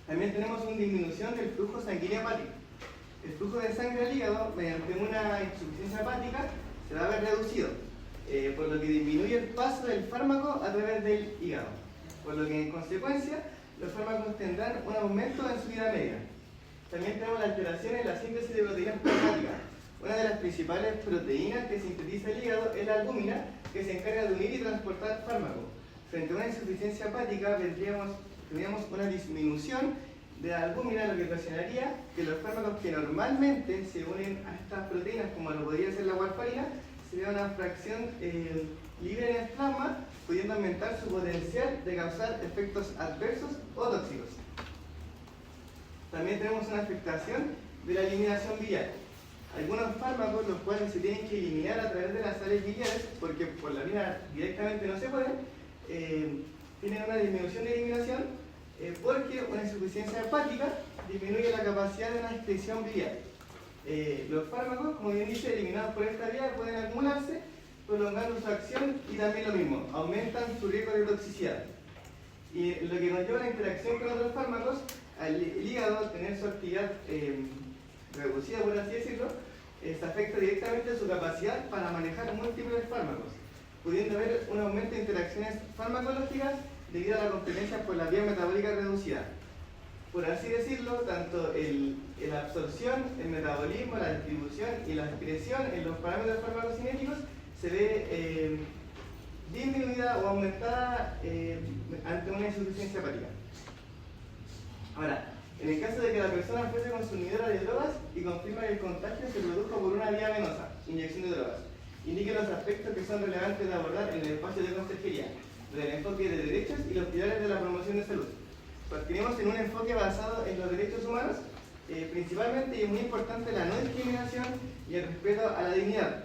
También tenemos una disminución del flujo sanguíneo hepático. El flujo de sangre al hígado, mediante una insuficiencia hepática, se va a ver reducido, por lo que disminuye el paso del fármaco a través del hígado, por lo que en consecuencia los fármacos tendrán un aumento en su vida media. También tenemos la alteración en la síntesis de proteínas plasmáticas. Una de las principales proteínas que sintetiza el hígado es la albúmina, que se encarga de unir y transportar fármacos. Frente a una insuficiencia hepática tendríamos una disminución de la albúmina, lo que ocasionaría que los fármacos que normalmente se unen a estas proteínas, como lo podría ser la warfarina, sería una fracción libre en el plasma, pudiendo aumentar su potencial de causar efectos adversos o tóxicos. También tenemos una afectación de la eliminación biliar. Algunos fármacos, los cuales se tienen que eliminar a través de las sales biliares, porque por la orina directamente no se pueden, tienen una disminución de eliminación porque una insuficiencia hepática disminuye la capacidad de una excreción biliar. Los fármacos, como bien dice, eliminados por esta vía pueden acumularse, prolongando su acción y también lo mismo, aumentan su riesgo de toxicidad. Y lo que nos lleva a la interacción con otros fármacos, el hígado, al tener su actividad reducida, por así decirlo, se afecta directamente a su capacidad para manejar múltiples fármacos, pudiendo haber un aumento de interacciones farmacológicas debido a la competencia por la vía metabólica reducida. Por así decirlo, tanto la absorción, el metabolismo, la distribución y la excreción en los parámetros farmacocinéticos se ve disminuida o aumentada ante una insuficiencia hepática. Ahora, en el caso de que la persona fuese consumidora de drogas y confirma que el contagio se produjo por una vía venosa, inyección de drogas, indique los aspectos que son relevantes de abordar en el espacio de consejería, del enfoque de derechos y los pilares de la promoción de salud. Partiremos en un enfoque basado en los derechos humanos, principalmente y muy importante la no discriminación y el respeto a la dignidad.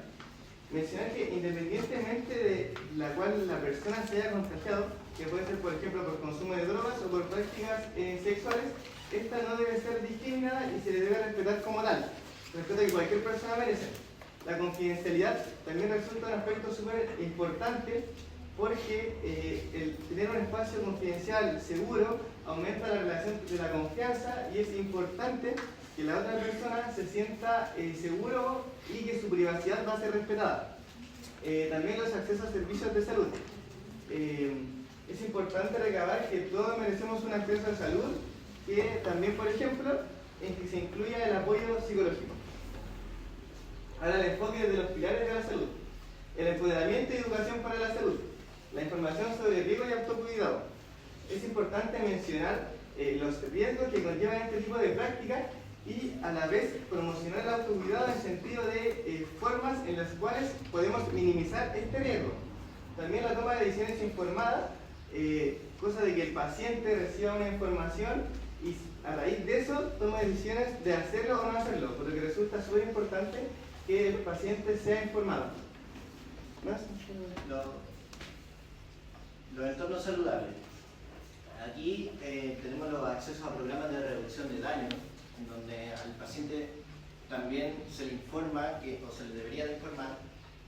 Mencionar que independientemente de la cual la persona se haya contagiado, que puede ser por ejemplo por consumo de drogas o por prácticas sexuales, esta no debe ser discriminada y se le debe respetar como tal, respeto que cualquier persona merece. La confidencialidad también resulta un aspecto súper importante porque el tener un espacio confidencial seguro aumenta la relación de la confianza y es importante que la otra persona se sienta seguro y que su privacidad va a ser respetada. También los accesos a servicios de salud. Es importante recabar que todos merecemos un acceso a salud que también, por ejemplo, en que se incluya el apoyo psicológico. Ahora el enfoque de los pilares de la salud. El empoderamiento y educación para la salud. La información sobre riesgo y autocuidado. Es importante mencionar los riesgos que conllevan este tipo de prácticas y a la vez promocionar el autocuidado en el sentido de formas en las cuales podemos minimizar este riesgo. También la toma de decisiones informadas, cosa de que el paciente reciba una información y a raíz de eso toma decisiones de hacerlo o no hacerlo, por lo que resulta súper importante que el paciente sea informado. ¿Más? Los entornos saludables. Aquí tenemos los accesos a programas de reducción de daño, en donde al paciente también se le informa, o se le debería de informar,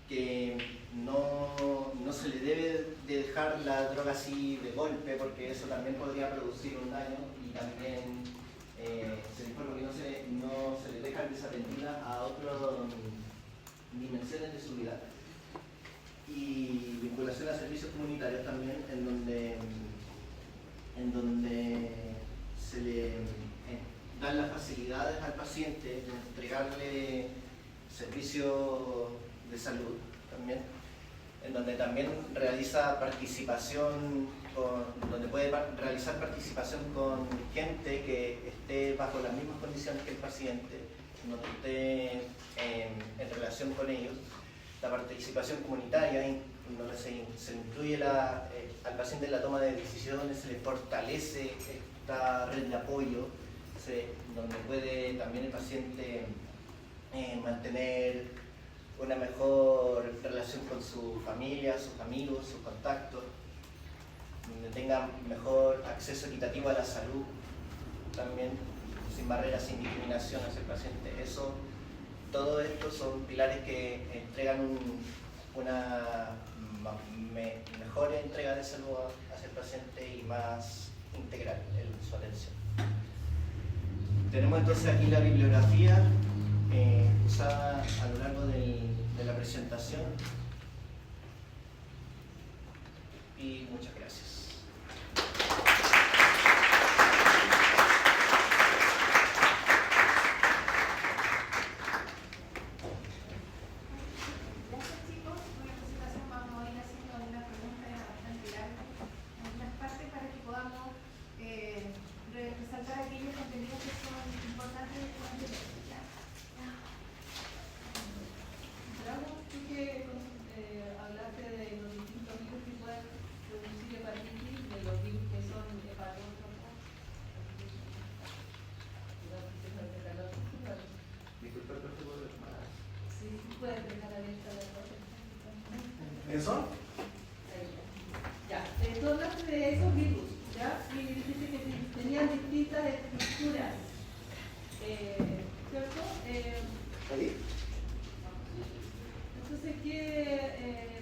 que no se le debe de dejar la droga así de golpe, porque eso también podría producir un daño, y también se le informa que no se le deja desatendida a otras dimensiones de su vida. Y vinculación a servicios comunitarios también, en donde se le dar las facilidades al paciente, de entregarle servicios de salud también, en donde también realiza participación, donde puede realizar participación con gente que esté bajo las mismas condiciones que el paciente, donde esté en relación con ellos. La participación comunitaria, donde se incluye al paciente en la toma de decisiones, se le fortalece esta red de apoyo, donde puede también el paciente mantener una mejor relación con su familia, sus amigos, sus contactos, donde tenga mejor acceso equitativo a la salud, también sin barreras, sin discriminación hacia el paciente. Todo esto son pilares que entregan una mejor entrega de salud hacia el paciente y más integral en su atención. Tenemos entonces aquí la bibliografía usada a lo largo de la presentación y muchas gracias. ¿Eso? Ya, tú hablaste de esos virus, ¿ya? Y dijiste que tenían distintas estructuras, ¿cierto? ¿Ahí? Entonces,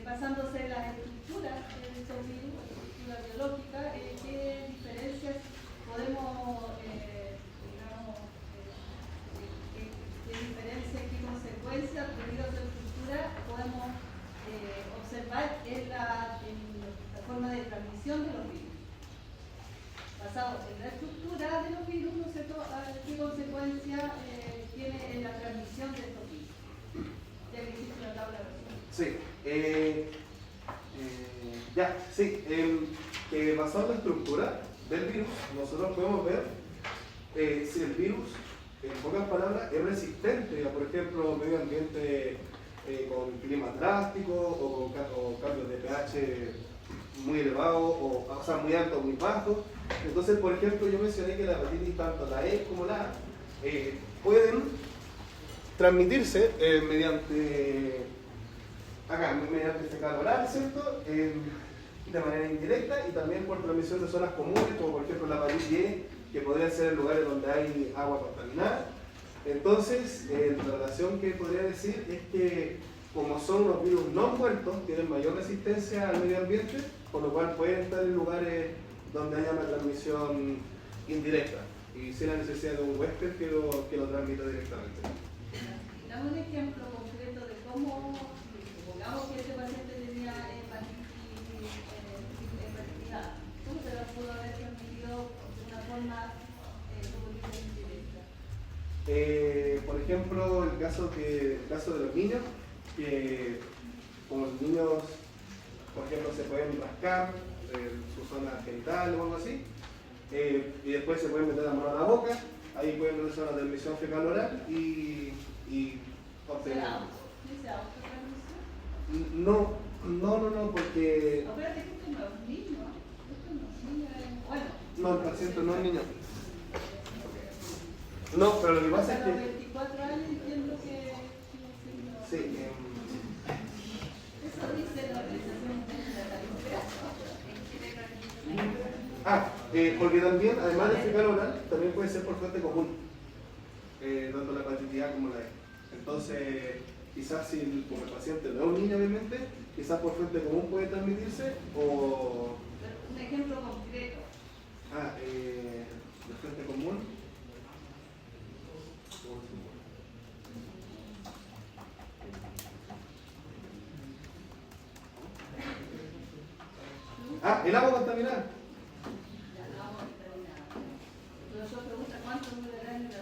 basándose en las estructuras de estos virus, estructura biológica, ¿qué diferencias podemos, digamos, qué diferencias, qué consecuencias debido a su estructura podemos observar en la forma de transmisión de los virus? Basado en la estructura de los virus, ¿no es cierto?, ¿qué consecuencia tiene en la transmisión de estos virus? Ya que hiciste la tabla de resumen. Sí, basado en la estructura del virus, nosotros podemos ver si el virus, en pocas palabras, es resistente a, por ejemplo, medio ambiente con clima drástico o cambios de pH muy elevado, o sea, muy alto o muy bajo. Entonces, por ejemplo, yo mencioné que la hepatitis, tanto la E como la A, pueden transmitirse mediante fecal oral, ¿cierto? De manera indirecta, y también por transmisión de zonas comunes, como por ejemplo la hepatitis E, que podrían ser en lugares donde hay agua contaminada. Entonces, la relación que podría decir es que, como son unos virus no muertos, tienen mayor resistencia al medio ambiente, por lo cual pueden estar en lugares donde haya una transmisión indirecta y sin la necesidad de un huésped que lo transmita directamente. Dame un ejemplo concreto de cómo, supongamos que este paciente tenía hepatitis A, ¿cómo se la pudo haber transmitido de una forma indirecta? Por ejemplo, el caso de los niños, que como los niños, por ejemplo, se pueden rascar su zona genital o algo así, y después se pueden meter la mano a la boca, ahí pueden realizar una transmisión fecal oral y obtener. ¿Dice autotransmisión? No, porque... No, espérate, que esto no es niño, esto no es niño, bueno. No, el paciente no es niño. No, pero lo que pasa es A que... los 24 años entiendo que... Sí, eso dice la Organización Mundial de la Salud. porque también, además de fecal oral, también puede ser por fuente común, tanto la hepatitis A como la E. Entonces, quizás si como el paciente no es un niño, obviamente, quizás por fuente común puede transmitirse, o... Un ejemplo concreto. De fuente común. El agua contaminada. Ya, no, terminado. Pero yo pregunto cuánto dura el año de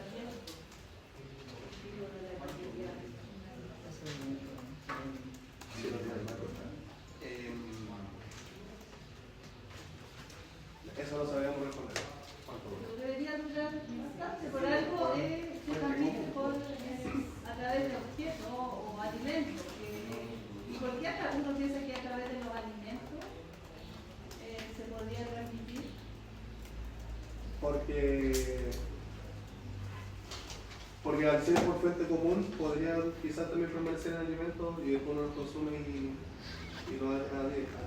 objetos o alimentos. ¿Y por qué uno piensa que a través de los alimentos se podría transmitir? Porque al ser por fuente común podría quizás también permanecer en alimentos y después uno los consume y lo deja a dieta.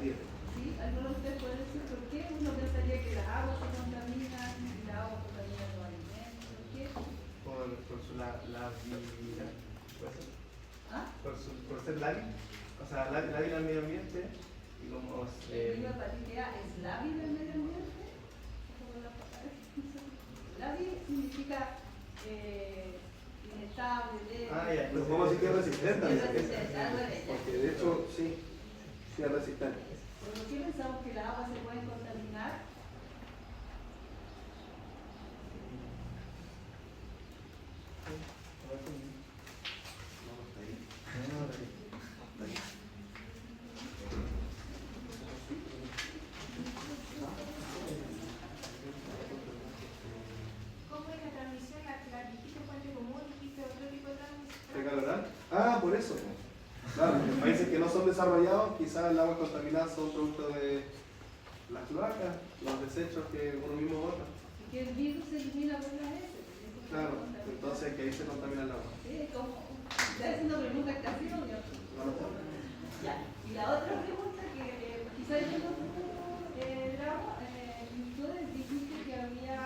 ¿Sí? ¿Alguno de ustedes puede decir por qué uno pensaría que las aguas se contaminan y la agua contamina los alimentos? ¿Por qué? Por su labilidad, ¿puede ser? ¿Ah? Por ser lábil, o sea, lábil al medio ambiente y como... ¿El libro para ti es lábil el medio ambiente? Lábil significa inestable, débil. Pero podemos decir que es resistente. Es resistente, algo de ella. Porque de hecho, sí es resistente. ¿Por qué pensamos que las aguas se pueden contaminar? ¿Cómo es la transmisión? La dijiste fuente común, dijiste otro tipo de transmisión. ¿Recalorar? Ah, por eso. Claro, en países que no son desarrollados, quizás el agua contaminada son producto de las cloacas, los desechos que uno mismo bota. Y que el virus se elimina por las heces. Claro, entonces que ahí se contamina el agua. Sí, como. Está haciendo preguntas casi obvias. Ya. Y la otra pregunta que quizás yo no grabo, ustedes dijiste que había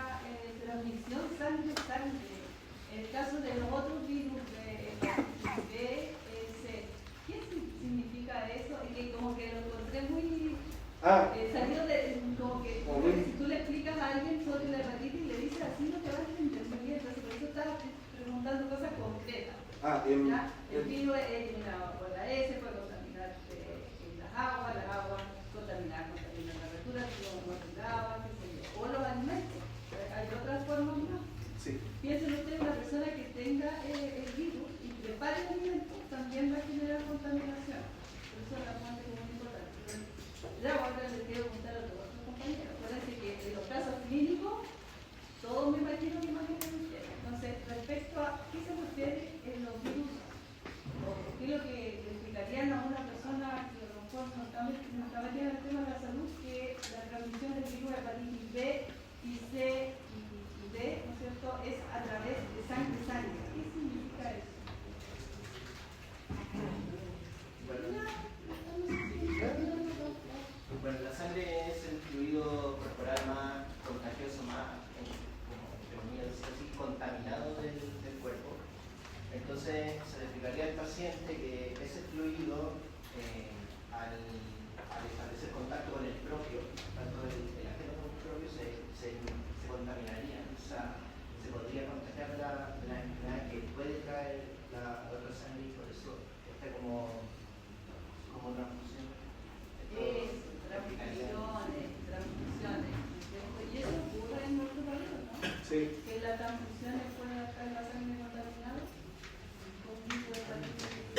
transmisión sangre-sangre. En el caso de los otros virus de B, C, ¿qué significa eso? Y que como que lo encontré muy... salió de... como que si tú le explicas a alguien sobre la hepatitis y le dices así no te vas a entender muy bien. Entonces por eso estaba preguntando cosas concretas. ¿Ya? El virus es eliminado por la S, puede contaminar las aguas contaminar la respiración, el agua, qué sé yo, o los alimentos. Hay otras formas más. Sí. Piensen ustedes, una persona que tenga el virus y prepare alimentos también va a generar contaminación. Por eso la fuente es muy importante. Ya ahora les quiero contar a todos los compañeros. Acuérdense que en los casos clínicos, todos me imagino que imaginan ustedes. Entonces, respecto a qué se refiere en los virus, o qué es lo que le explicarían a una persona que a lo mejor no está metida en el tema de la salud, que la transmisión del virus de hepatitis B y C y D, ¿no es cierto?, es a través de sangre. ¿Qué significa eso? Bueno, la sangre es el fluido corporal más contagioso, más, como así, contaminado del cuerpo. Entonces se le explicaría al paciente que ese fluido, al establecer contacto con el propio, tanto el ajeno como el propio, se contaminaría. O sea, se podría contagiar la enfermedad que puede traer la otra sangre y por eso está como transfusión. Transfusiones. Y eso ocurre en nuestro país, ¿no? Sí. Que las transfusiones pueden estar la sangre contaminada con tipo de hepatitis B,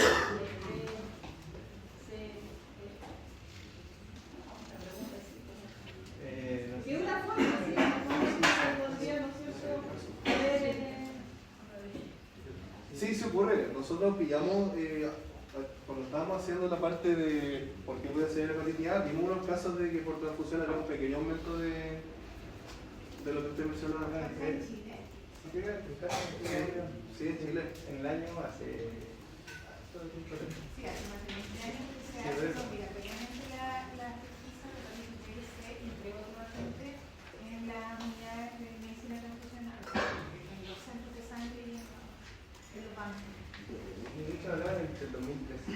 C, la pregunta es que es una forma, sí, se podría, ¿no es cierto? Sí, se ocurre. Nosotros pillamos, cuando estábamos haciendo la parte de por qué puede ser hepatitis A, vimos unos casos de que por transfusión había un pequeño aumento de lo que usted mencionaba. En Chile. Sí, en Chile. En el año hace... Sí, hace más de 20 años que se hace obligatoriamente la pesquisa de hepatitis B y C, entre otros agentes, en la unidad de medicina transfusional, en los centros de sangre y en los bancos. Y de hecho hablaban entre el 2013. Es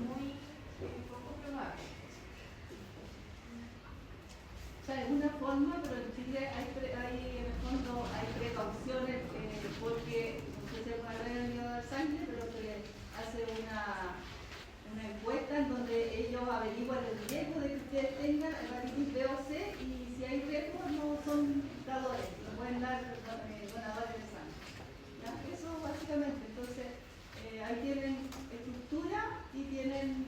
muy poco probable. O sea, es una forma, pero en Chile hay en el fondo hay precauciones porque no sé si alguna vez han ido a dar sangre, pero se hace una encuesta en donde ellos averiguan el riesgo de que ustedes tengan hepatitis B o C y si hay riesgo no son dadores, no pueden dar donadores de sangre. ¿Ya? Eso básicamente. Entonces, ahí tienen estructura y tienen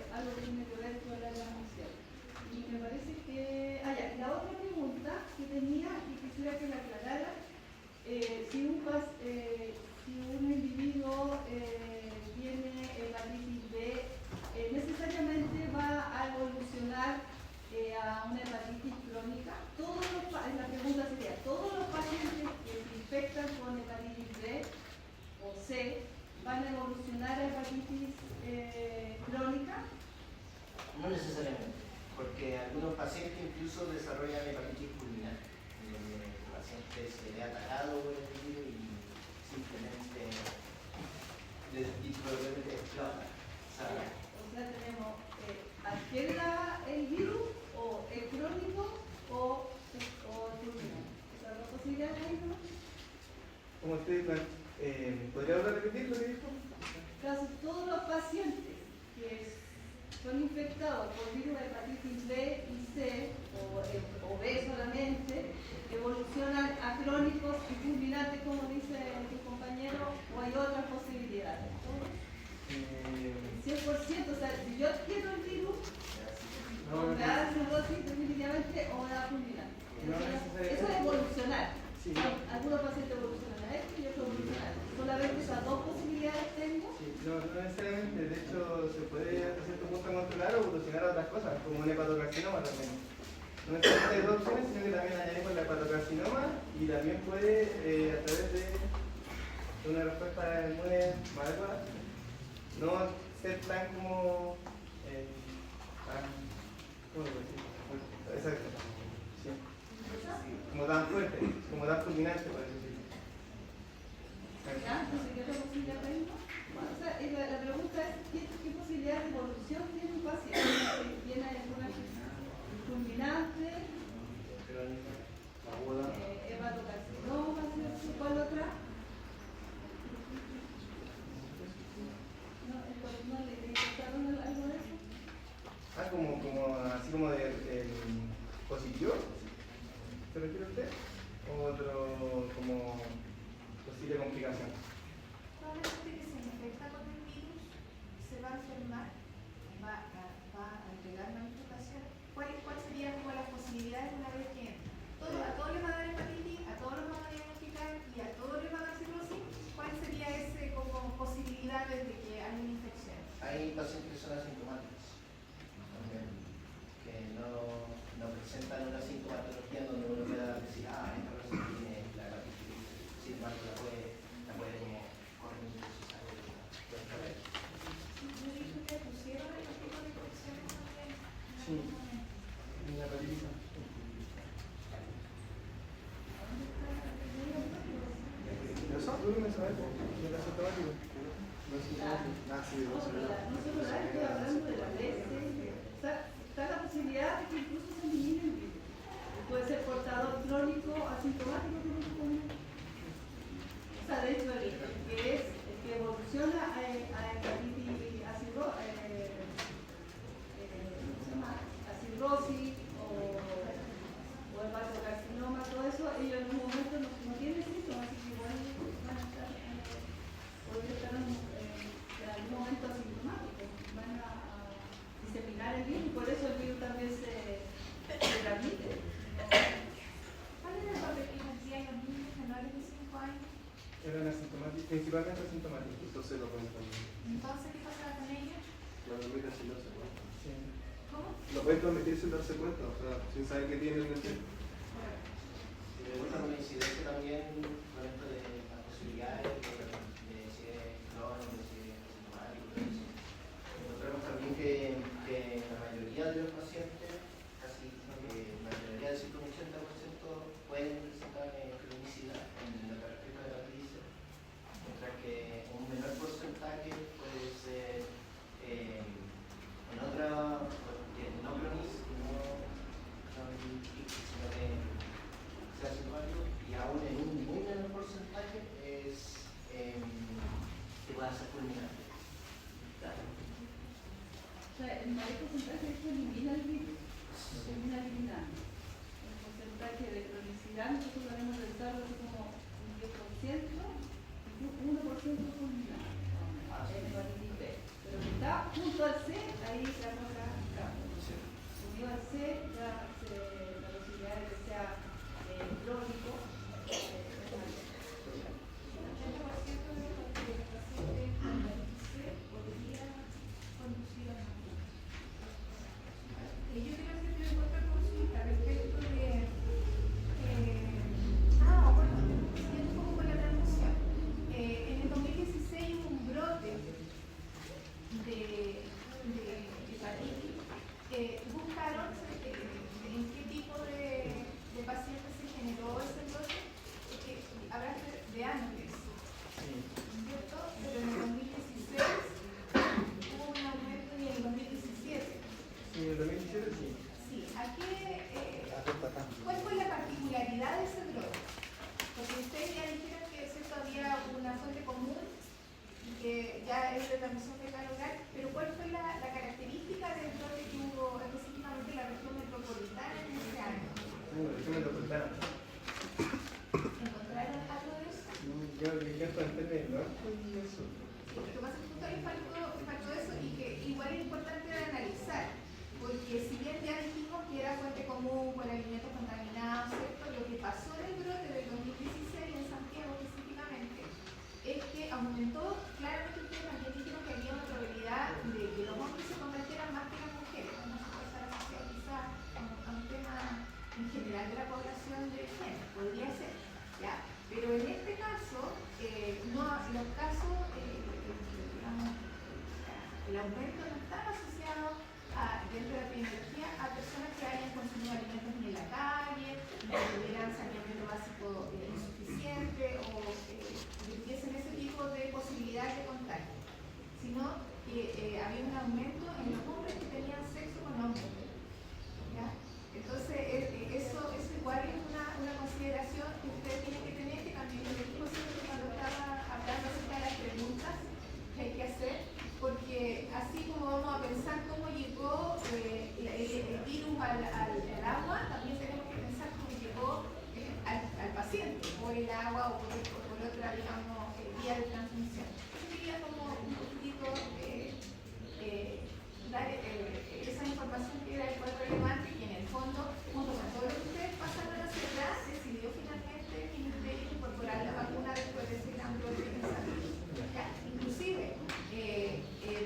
algo que tiene que ver con la transmisión. Y me parece que... la otra pregunta que tenía y quisiera que la aclarara, si un van a evolucionar a hepatitis crónica? No necesariamente, porque algunos pacientes incluso desarrollan hepatitis fulminante, donde el paciente se ve atacado por el virus y simplemente probablemente explota. O sea, tenemos adquiere el virus, o es crónico, o fulminante. ¿Esas dos posibilidades hay, no? Como usted ¿podría ahora repetir lo que dijo? Casi todos los pacientes que son infectados por virus de hepatitis B y C, o B solamente, evolucionan a crónicos y fulminantes, como dice tu compañero, o hay otras posibilidades. 100%, o sea, si yo adquiero el virus, o me da cirrosis definitivamente, o me da fulminante. Eso es evolucionar. Sí. Algunos pacientes evolucionan a esto y otros evolucionan a esto. Solamente esas dos posibilidades tengo. Sí, no necesariamente, de hecho se puede hasta cierto punto controlar o evolucionar a otras cosas, como un hepatocarcinoma también. No necesariamente hay dos opciones, sino que también añadimos la hepatocarcinoma y también puede, a través de una respuesta inmune más adecuada, no ser tan como ¿cómo lo puedo decir? Exacto. Sí. Como tan fuerte, como tan fulminante, por así decirlo. ¿Ya? Entonces, ¿qué otra posibilidad tengo? Bueno, o sea, la pregunta es, ¿qué posibilidad de evolución tiene un paciente? ¿Tiene alguna fulminante? Hepatocarcinoma, ¿cierto? ¿Cuál otra? ¿No le contaron algo de eso? Ah, así como de positivo, ¿se refiere usted? ¿O otro como posible complicación? Toda la gente que se infecta con el virus se va a enfermar, va a entregar manifestaciones. ¿Cuál sería como las posibilidades una vez que a todos les va a dar hepatitis, a todos les van a diagnosticar y a todos les va a dar cirrosis? ¿Cuál sería ese como posibilidades de que haya una infección? Hay pacientes que son asintomáticos también, que no presentan una sintomatología donde uno pueda decir, esta persona tiene la hepatitis, sin embargo la puede como correr incluso saber. Yo he visto que pusieron este tipo de infecciones también. Sí, en la hepatitis. ¿Eso? ¿Tú me sabes? ¿No es asintomático? No es asintomático. Ah, sí, No solo estoy hablando de la BC. Está la posibilidad de que incluso se elimine el virus. Puede ser portador crónico, asintomático, o sea, de hecho, el que evoluciona a hepatitis, a cirrosis o hepatocarcinoma, todo eso, ellos en un momento no tienen síntomas, así que igual van a estar, podrían estar en algún momento asintomáticos, van a diseminar el virus, y por eso el virus también se transmite. ¿Cuál es el papel que hacían los niños menores de 5 años? Eran asintomáticos, principalmente asintomáticos. Entonces lo pueden también. Entonces, ¿qué pasaba con ellos? Transmitir sin darse cuenta. Sí. ¿Cómo? Lo pueden transmitir sin darse cuenta, o sea, sin saber que tienen el virus. Si me gusta una incidencia también con esto de las posibilidades de si es crónico, de si es asintomático, encontramos también que la mayoría de los pacientes, casi la mayoría del 180% pueden presentar cronicidad en la característica de la crisis, mientras que un menor porcentaje puede ser en otra, no cronicidad, sino que sea asintomático, y aún en un muy menor porcentaje es que pueda ser fulminante. O sea, el mayor porcentaje de esto elimina el virus, lo termina eliminando. El porcentaje de cronicidad, nosotros lo hemos revisado así como un 10%, y un 1% fulminante, en hepatitis B. Pero si está junto al C, ahí la cosa cambia. Unido al C, ya la posibilidad de que sea crónico es mayor. El 80% de los pacientes con hepatitis C podría conducir a muerte. Yo quiero hacerte otra consulta respecto de. Bueno, siguiendo un poco con la transfusión. En el 2017 ya es de transmisión fecal oral, pero ¿cuál fue la característica del brote que hubo específicamente en la región metropolitana en ese año? Región metropolitana. ¿Encontraron algo de eso? Yo llegué hasta el del norte y el sur. Sí, lo que pasa es que justo ahí faltó eso y que igual es importante de analizar, porque si bien ya dijimos que era fuente común con alimentos contaminados, ¿cierto? Lo que pasó en el brote del 2016 en Santiago específicamente es que aumentó, claramente ustedes también dijeron que había una probabilidad de que los hombres se convirtieran más que las mujeres, no se puede estar asociado quizás a un tema en general de la población de género, podría ser, ¿ya? Pero en este caso, los casos, digamos, el aumento no estaba asociado dentro de la epidemiología a personas que hayan consumido alimentos en la calle, que tuvieran saneamiento básico insuficiente o que tuviesen ese tipo de posibilidades de contagio, sino que había un aumento en los hombres que tenían sexo con hombres. ¿Ya? Entonces, eso igual es una consideración que ustedes tienen que tener, que también lo dijimos siempre cuando estaba hablando acerca de las preguntas que hay que hacer, porque así como vamos a pensar cómo llegó el virus al agua, también tenemos que pensar cómo llegó al paciente, por el agua o por otra, digamos, vía de transmisión. Yo quería como un poquitito dar esa información que era igual relevante, que en el fondo, junto con todo lo que ustedes pasaron a hacer, decidió finalmente el Ministerio incorporar la vacuna después de ese gran brote en salud. Inclusive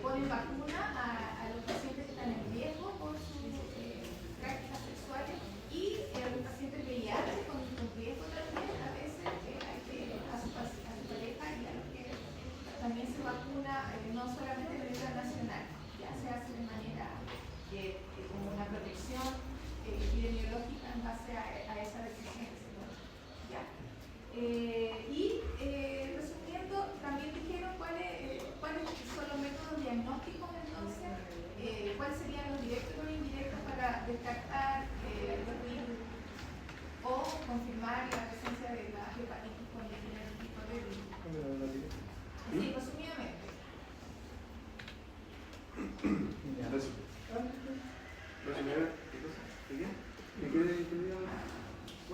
ponen vacuna a los pacientes que están en riesgo por sus prácticas sexuales y a los pacientes VIH con riesgo también, a veces hay que a su pareja y a los que también se vacuna, no solamente de manera nacional, ya se hace de manera como una protección epidemiológica en base a esa decisión que se toma. ¿Ya? Resumiendo, también dijeron cuáles son los métodos diagnósticos entonces, cuáles serían los directos y los indirectos para descartar los virus o confirmar la presencia de la hepatitis con el tipo de virus. Sí, resumidamente.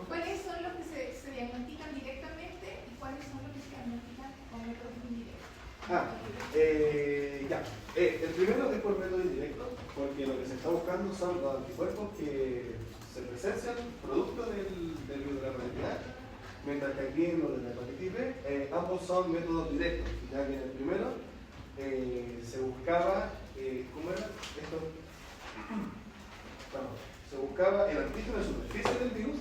¿Cuáles son los que se diagnostican directamente y cuáles son los que se diagnostican con métodos indirectos? El primero es por método indirecto, porque lo que se está buscando son los anticuerpos que se presencian producto del virus de la hepatitis, mientras que aquí en lo de la hepatitis B, ambos son métodos directos, ya que en el primero se buscaba, ¿cómo era esto? Bueno, se buscaba el antígeno de superficie del virus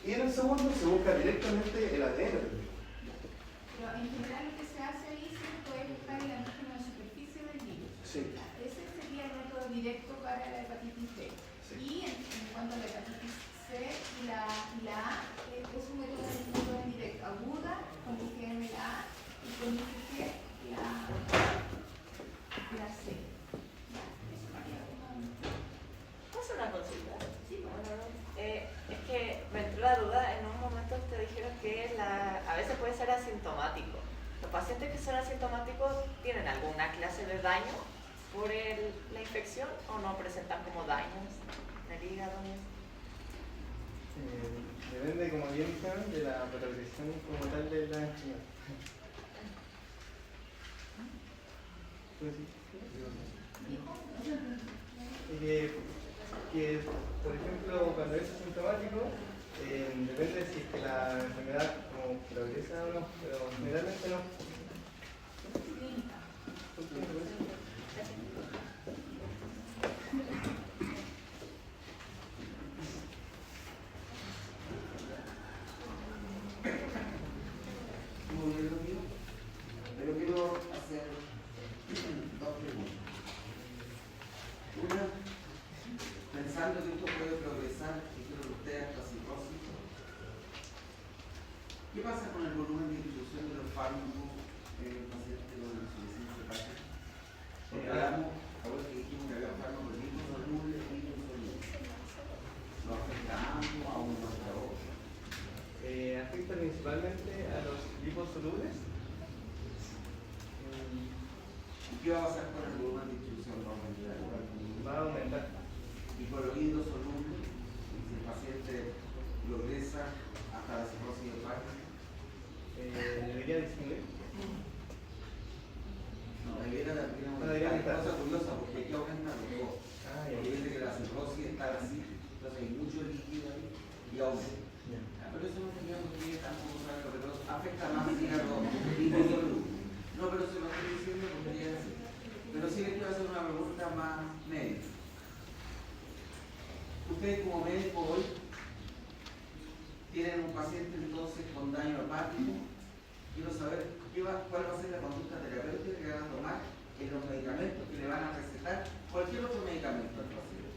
y en el segundo se busca directamente el ADN del virus. Pero en general lo que se hace ahí, ¿cierto?, es buscar el antígeno de superficie del virus. Sí. Ese sería el método directo para la hepatitis B. Sí. Y en cuanto a la hepatitis C y la A, es un método indirecto, aguda, con IgM la A y con IgG la C. ¿Puedo hacer una consulta? Sí, bueno. Es que me entró la duda, en un momento ustedes dijeron que a veces puede ser asintomático. ¿Los pacientes que son asintomáticos tienen alguna clase de daño por la infección o no presentan como daños en el hígado? Depende, como bien dijeron, de la progresión como tal de la enfermedad. Que, por ejemplo, cuando es asintomático, depende si es que la enfermedad como progresa o no, pero generalmente no. Pero quiero hacer dos preguntas. Una, pensando que esto puede progresar y que usted hasta cirrosis, ¿qué pasa con el volumen de distribución de los fármacos ¿Qué va a pasar con el volumen de distribución? Va a aumentar. Y con los hidrosolubles, si el paciente progresa hasta la cirrosis hepática, Debería disminuir. no, debería también No, debería aumentar. aumentar. Es cosa curiosa porque aquí aumenta los dos. Ah, Porque dice que la cirrosis está así, entonces hay mucho líquido ahí y aumenta. Pero eso no tenía que tampoco saberlo, pero afecta más a los hidrosolubles. No, pero se lo estoy diciendo porque ya es. Pero sí les quiero hacer una pregunta más médica. Ustedes como médicos hoy tienen un paciente entonces con daño hepático. Quiero saber cuál va a ser la conducta terapéutica que van a tomar en los medicamentos que le van a recetar, cualquier otro medicamento al paciente.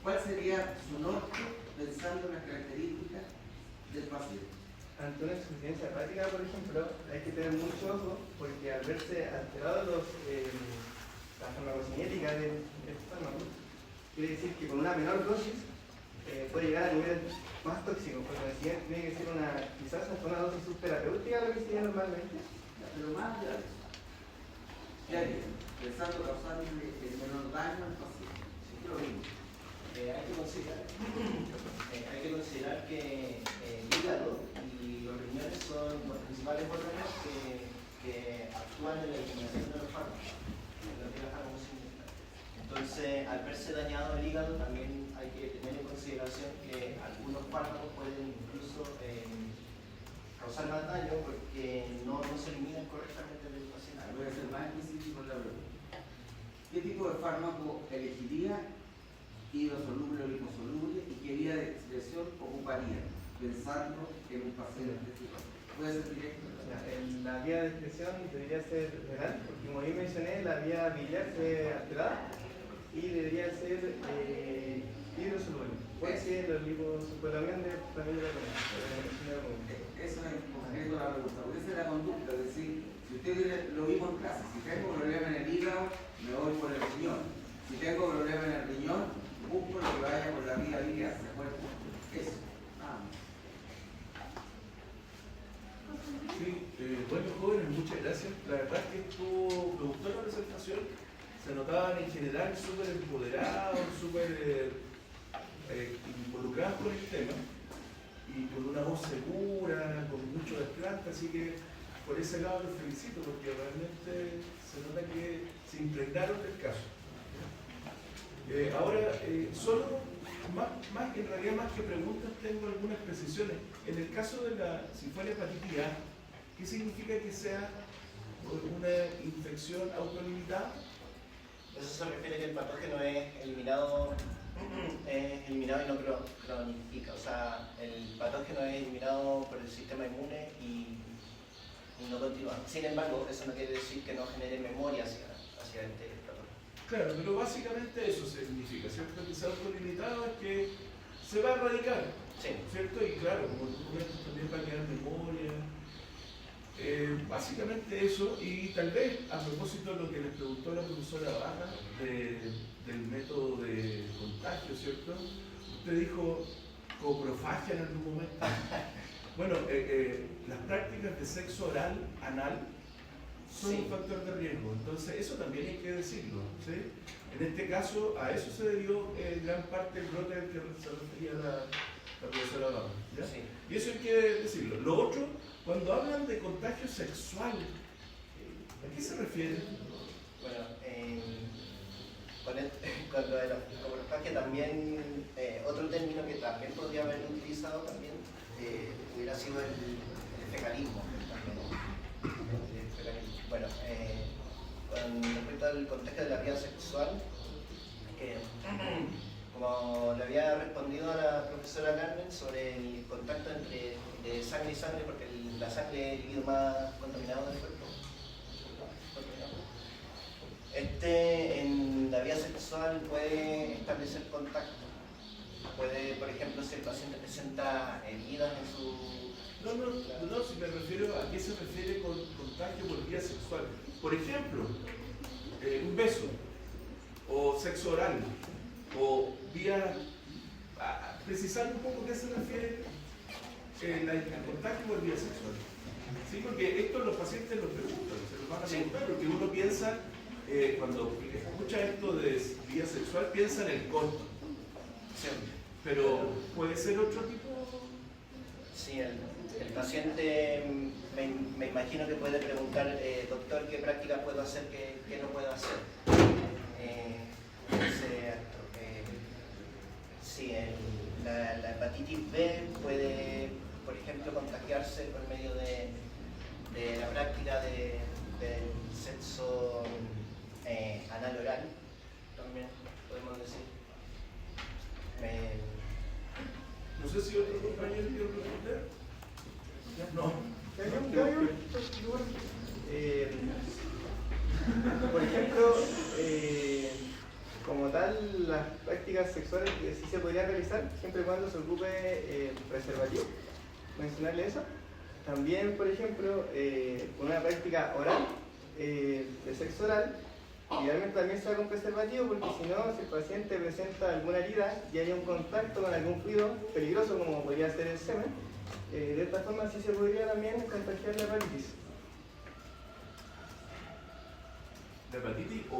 ¿Cuál sería su norte pensando en las características del paciente? Ante una insuficiencia hepática, por ejemplo, hay que tener mucho ojo porque al verse alterados la farmacocinética del fármaco, quiere decir que con una menor dosis puede llegar a niveles más tóxicos. Por lo siguiente, tiene que ser quizás hasta una dosis subterapéutica lo que sería normalmente. Pero más allá de eso, ¿qué haría? Pensando causarle el menor daño al paciente. Sí, lo mismo. Hay que considerar que el hígado y los riñones son los principales órganos que actúan en la eliminación de los fármacos, en lo que es la farmacocinética. Entonces, al verse dañado el hígado, también hay que tener en consideración que algunos fármacos pueden incluso causar más daño porque no se eliminan correctamente del paciente. Voy a ser más específico en la pregunta. ¿Qué tipo de fármaco elegiría, hidrosoluble o liposoluble, y qué vía de excreción ocuparía, pensando en un paciente? ¿Puede ser directo? La vía de excreción debería ser renal, porque como bien mencioné, la vía biliar se ve alterada y debería ser hidrosoluble. Puede ser los liposolubles también de la comida. Eso es en concreto la pregunta, porque esa es la conducta, es decir, si usted lo vimos en clase, si tengo problema en el hígado, me voy por el riñón. Si tengo problema en el riñón, busco lo que vaya por la vía biliar, ¿se acuerdan? Eso. Sí, bueno, jóvenes, muchas gracias. La verdad es que me gustó la presentación. Se notaban en general súper empoderados, súper involucrados con el tema y con una voz segura, con mucho desplante. Así que por ese lado los felicito porque realmente se nota que se impregnaron del caso. Ahora, solo, en realidad más que preguntas, tengo algunas precisiones. En el caso de si fuera hepatitis A, ¿qué significa que sea una infección autolimitada? Eso se refiere a que el patógeno es eliminado y no cronifica. O sea, el patógeno es eliminado por el sistema inmune y no continúa. Sin embargo, eso no quiere decir que no genere memoria hacia este patógeno. Claro, pero básicamente eso significa, ¿cierto? Que sea autolimitado es que se va a erradicar, Sí. ¿cierto? Y claro, como tú comentas, también va a quedar memoria. Básicamente eso, y tal vez a propósito de lo que les preguntó la profesora Barra del método de contagio, ¿cierto? Usted dijo coprofagia en algún momento. Bueno, las prácticas de sexo oral, anal, son un factor de riesgo, entonces eso también hay que decirlo, ¿sí? En este caso, a eso se debió gran parte del brote al que se refería la profesora Barra, ¿ya? Sí. Y eso hay que decirlo. Lo otro, cuando hablan de contagio sexual, ¿a qué se refiere? Bueno, con lo de la coprofagia también, otro término que también podría haber utilizado también hubiera sido el fecalismo. Bueno, con respecto al contagio de la vía sexual, como le había respondido a la profesora Carmen sobre el contacto entre sangre y sangre, porque la sangre es el líquido más contaminado del cuerpo. En la vía sexual puede establecer contacto. Puede, por ejemplo, si el paciente presenta heridas en su... No, si me refiero a qué se refiere con contagio por vía sexual. Por ejemplo, un beso, o sexo oral, o vía... precisar un poco qué se refiere al contagio por vía sexual. Sí, porque esto los pacientes lo preguntan, se lo van a preguntar, porque uno piensa cuando escucha esto de vida sexual piensa en el costo. Siempre. Pero puede ser otro tipo. Sí, el paciente me imagino que puede preguntar, doctor, ¿qué prácticas puedo hacer, qué no puedo hacer? Sí, la hepatitis B puede, por ejemplo, contagiarse por medio de la práctica del sexo anal oral, también podemos decir. No sé si otro compañero quiere responder. No. Por ejemplo, como tal, las prácticas sexuales que sí se podrían realizar siempre y cuando se ocupe preservativo, mencionarle eso. También, por ejemplo, una práctica oral, de sexo oral, idealmente también se haga con preservativo, porque si no, si el paciente presenta alguna herida y hay un contacto con algún fluido peligroso, como podría ser el semen, de esta forma sí se podría también contagiar la hepatitis. ¿La hepatitis o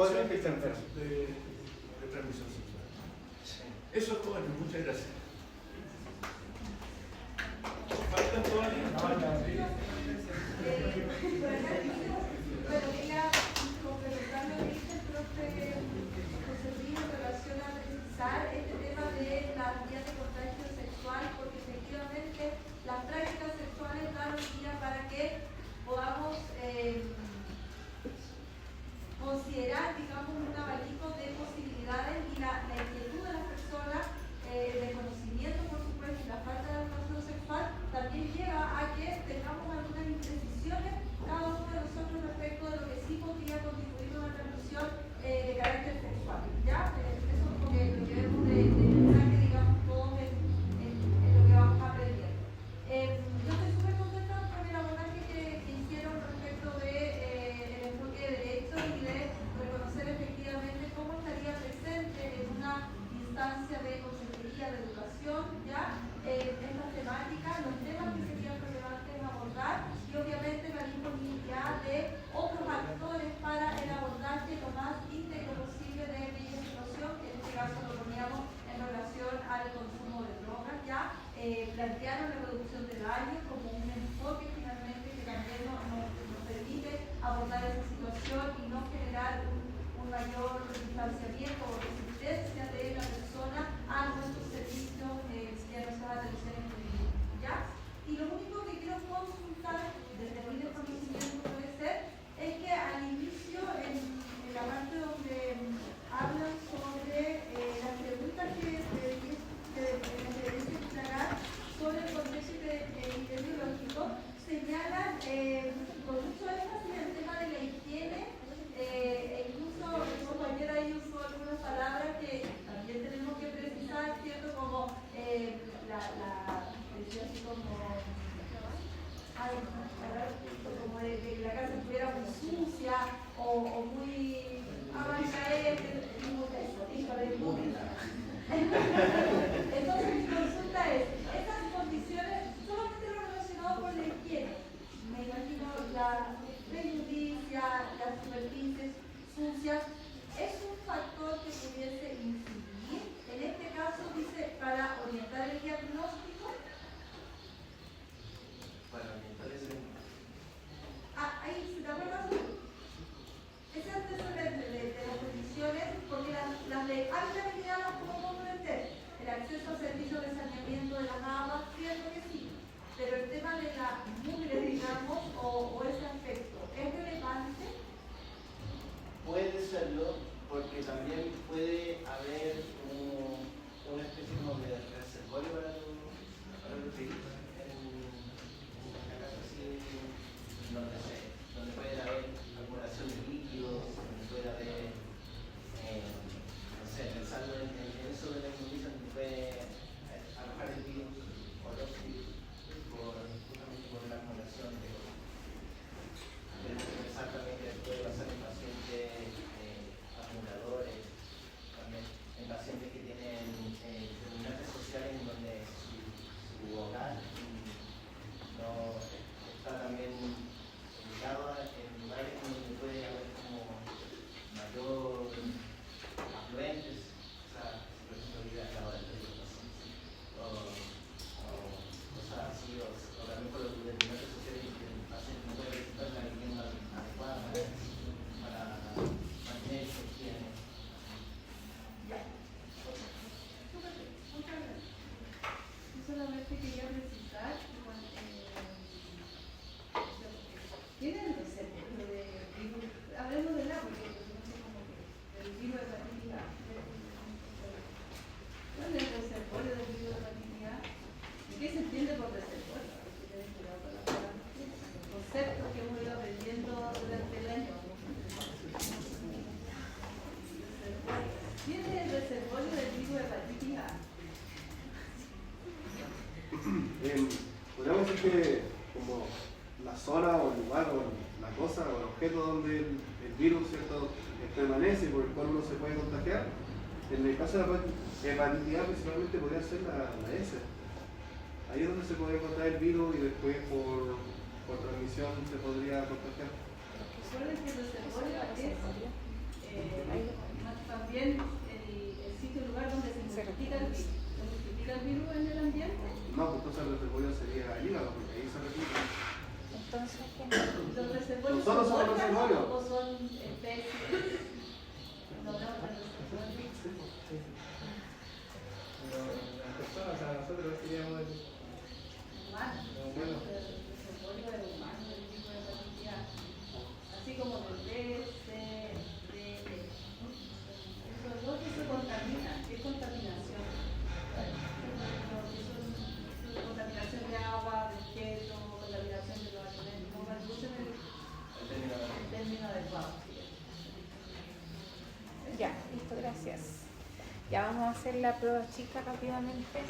otra infección de transmisión sexual? Sí. Eso es todo, muchas gracias. ¿Faltan todavía? Bueno, quería complementar lo que dice el profe José Luis en relación a precisar este tema de las vías de contagio sexual, porque efectivamente las prácticas sexuales dan un día para que podamos considerar, digamos, un abanico de posibilidades y la inquietud de las personas, el desconocimiento, por supuesto, y la falta de educación sexual también lleva a que tengamos algunas imprecisiones cada uno de nosotros respecto de lo que sí podría constituir una transmisión de carácter sexual. ¿Ya? Eso es lo que debemos de pensar, que digamos todos en lo que vamos a aprender. Yo estoy súper contenta con el abordaje que hicieron respecto del enfoque de derechos y de reconocer efectivamente cómo estaría presente en una instancia de consejería de educación, ¿ya? Estas temáticas, los temas que serían relevantes abordar y obviamente la disponibilidad de otros actores para el abordaje lo más íntegro posible de aquella situación, que en este caso lo poníamos en relación al consumo de drogas, ¿ya? Plantearon la reducción de daños como un enfoque finalmente que también nos permite abordar esa situación y no generar un mayor distanciamiento o resistencia de la persona a nuestros servicios y a nuestras atenciones jurídicas, ¿ya? Y lo único que quiero consultar, desde mi desconocimiento puede ser, es que al inicio, en la parte donde hablan sobre las preguntas que deben aclarar sobre el contexto epidemiológico, señalan con mucho énfasis el tema de la higiene, e incluso el compañero ahí usó algunas palabras que también tenemos que precisar, ¿cierto? Como decía así como de que la casa estuviera muy sucia o muy entonces mi consulta es, estas condiciones solamente lo relacionado con la higiene, me imagino la inmundicia, las superficies sucias, ¿es un factor que pudiese incidir? En este caso dice para orientar el diagnóstico. Para orientar ese Ahí, ¿se te acuerdas? Ese antecedente de las condiciones, porque las de alta calidad las podemos meter. El acceso a servicios de saneamiento de las aguas, cierto que sí. Pero el tema de la mugre, digamos, o ese aspecto, ¿es relevante? Puede serlo, porque también puede haber una especie como de reservorio para los virus. En la casa así, donde puede haber acumulación de líquidos, donde puede haber, no sé, pensando en eso de la inmundicia, donde puede alojar el virus o los virus justamente por la acumulación de cosas. Tenemos que pensar también que puede pasar en pacientes acumuladores, también en pacientes que tienen determinantes sociales en donde su hogar Podríamos decir que como la zona o el lugar o la cosa o el objeto donde el virus, ¿cierto?, permanece y por el cual uno se puede contagiar. En el caso de la hepatitis A principalmente podría ser la S. Ahí es donde se puede encontrar el virus y después por transmisión se podría contagiar. Recuerden que el reservorio es también el sitio, el lugar donde se multiplica el virus. ¿Se multiplica el virus en el ambiente? No, pues entonces el reservorio sería el hígado, porque ahí se replica. Entonces, ¿qué? ¿Los reservorios Nosotros son somos órganos reservorios. o son especies? No, reservorios. Pero las personas, o sea, nosotros seríamos el Humano. bueno. El reservorio es humano, el tipo de hepatitis A. Así como el B, C, D, E. Esos dos que se contaminan. ¿Qué contaminación? Contaminación de agua, de objetos, contaminación de los alimentos. No reducen el término adecuado. Ya, listo, gracias. Ya vamos a hacer la prueba chica rápidamente.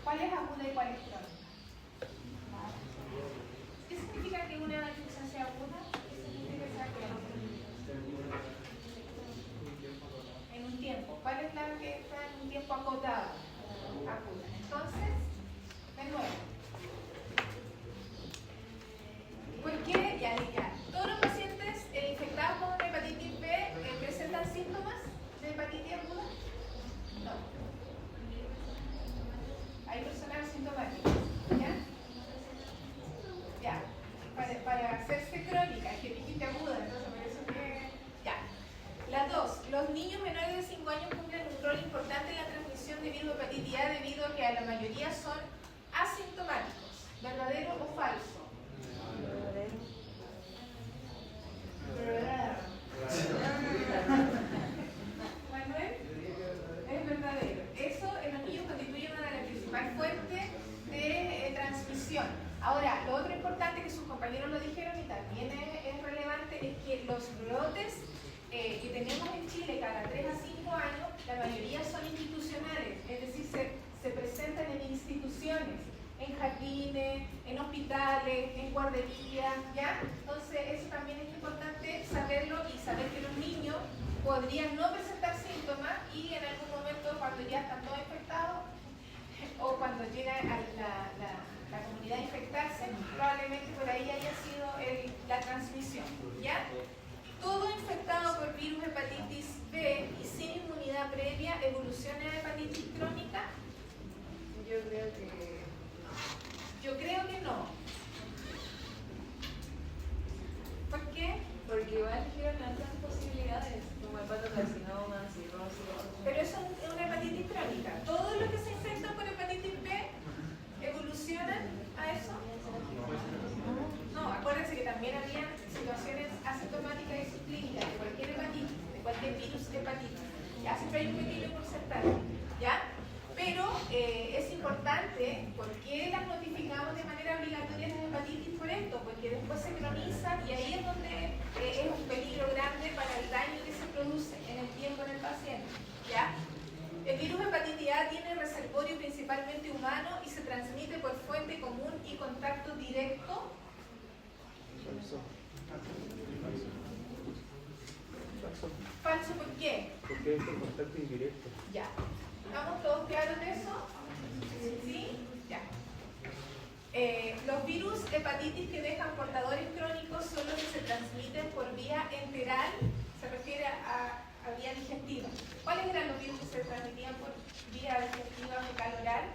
¿Cuál es aguda y cuál es crónica? ¿Qué significa que una infección sea aguda? ¿Qué significa que sea crónica? En un tiempo. ¿Cuál es la que está en un tiempo acotado? Aguda. Entonces, de nuevo. ¿Por qué? Ya. ¿Todos los pacientes infectados con hepatitis B presentan síntomas de hepatitis aguda? No. Hay personas asintomáticas, ¿ya? Ya. Para hacerse crónica, es que hepatitis aguda, entonces por eso que... Ya. La 2. Los niños menores de 5 años cumplen un rol importante en la transmisión de virus hepatitis A debido a que a la mayoría son asintomáticos. ¿Verdadero o falso? Manuel, es verdadero. Eso en los niños constituye una de las principales fuentes de transmisión. Ahora, lo otro importante que sus compañeros lo dijeron y también es relevante es que los brotes que tenemos en Chile cada 3 a 5 años, la mayoría son institucionales, es decir, se presentan en instituciones, en jardines, en hospitales, en guarderías, ¿ya? Entonces eso también es importante saberlo y saber que los niños podrían no presentar síntomas y en algún momento cuando ya están todos infectados o cuando llega a la comunidad a infectarse, probablemente por ahí haya sido la transmisión, ¿ya? Todo infectado por virus hepatitis B y sin inmunidad previa evoluciona a hepatitis crónica. Yo creo que no. ¿Por qué? Porque igual dijeron otras posibilidades, como hepatocarcinoma, cirrosis. Pero eso es una hepatitis crónica. Todos los que se infectan por hepatitis B evolucionan a eso. No, acuérdense que también había situaciones asintomáticas y subclínicas de cualquier hepatitis, de cualquier virus hepatitis. Ya siempre hay un pequeño porcentaje, ¿ya? Pero es importante porque las notificamos de manera obligatoria de hepatitis por esto, porque después se cronizan y ahí es donde es un peligro grande para el daño que se produce en el tiempo en el paciente, ¿ya? El virus hepatitis A tiene reservorio principalmente humano y se transmite por fuente común y contacto directo. Falso, ¿por qué? Porque es por contacto indirecto. Ya. ¿Estamos todos claros de eso? ¿Sí? Ya. Los virus hepatitis que dejan portadores crónicos son los que se transmiten por vía enteral, se refiere a vía digestiva. ¿Cuáles eran los virus que se transmitían por vía digestiva fecal oral?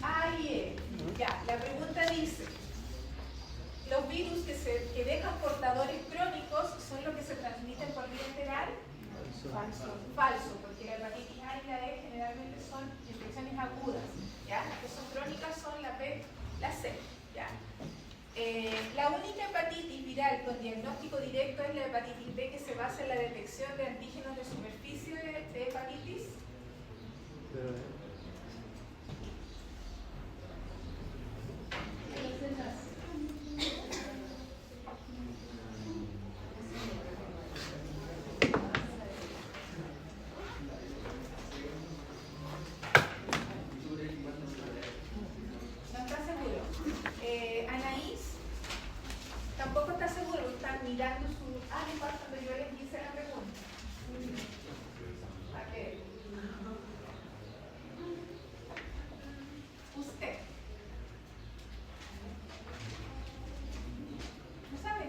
A y E. Ya, la pregunta dice, ¿los virus que dejan portadores crónicos son los que se transmiten por vía enteral? Falso. Falso, porque la hepatitis A y la E generalmente son infecciones agudas, ¿ya? Las que son crónicas son la B, la C, ¿ya? La única hepatitis viral con diagnóstico directo es la hepatitis B, que se basa en la detección de antígenos de superficie de hepatitis. No está seguro. Anaís tampoco está seguro, están mirando su iPad cuando yo les hice la pregunta. ¿A qué? Usted. ¿No sabe?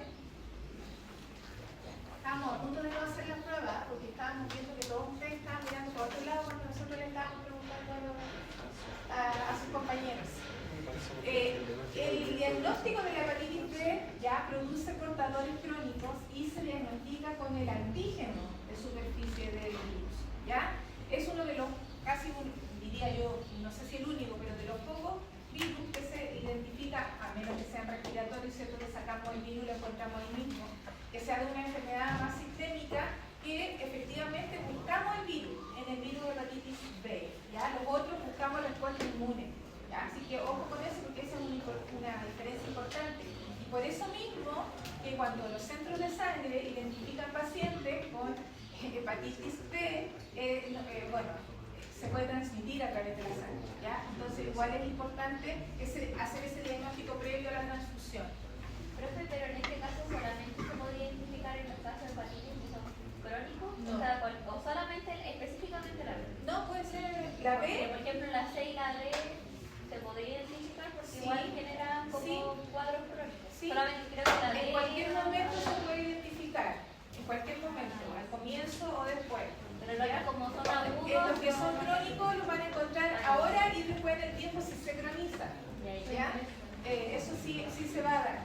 Estábamos a punto de no hacer la prueba porque estábamos viendo que todos ustedes estaban mirando por otro lado cuando nosotros le estábamos preguntando a sus compañeros. El diagnóstico de la hepatitis B ya produce portadores crónicos y se diagnostica con el antígeno de superficie del virus, ¿ya? Es uno de los, casi diría yo, no sé si el único, pero de los pocos virus que se identifica, a menos que sean respiratorios, ¿cierto? Que sacamos el virus y lo encontramos ahí mismo, que sea de una enfermedad más sistémica, que efectivamente buscamos el virus, en el virus de hepatitis B, ¿ya? Los otros buscamos respuesta inmune. ¿Ya? Así que ojo con eso porque esa es una diferencia importante. Y por eso mismo que cuando los centros de sangre identifican pacientes con hepatitis B, se puede transmitir a través de la sangre, ¿ya? Entonces igual es importante hacer ese diagnóstico previo a la transfusión. Profe, pero en este caso solamente se podría identificar en los casos de hepatitis que son crónicos, No. o solamente específicamente la B. No, puede ser la B. Porque, por ejemplo, la C y la D se podría identificar porque Sí. igual generan como Sí. cuadros crónicos. Sí. Solamente creo que la D. En cualquier momento se puede identificar, en cualquier momento, al comienzo o después. Pero los que como son agudos. Los que son crónicos los van a encontrar ahora y después en el tiempo si se croniza. ¿Ya? Eso sí se va a dar.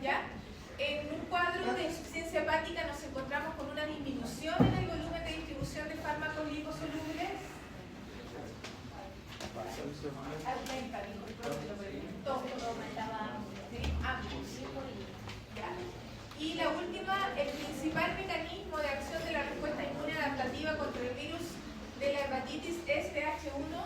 ¿Ya? En un cuadro de insuficiencia hepática nos encontramos con una disminución en el volumen de distribución de fármacos liposolubles. Aumenta, dijo el profe. Todo. ¿Sí? Ambos. ¿Ya? Y la última, el principal mecanismo de acción de la respuesta inmune adaptativa contra el virus de la hepatitis es TH1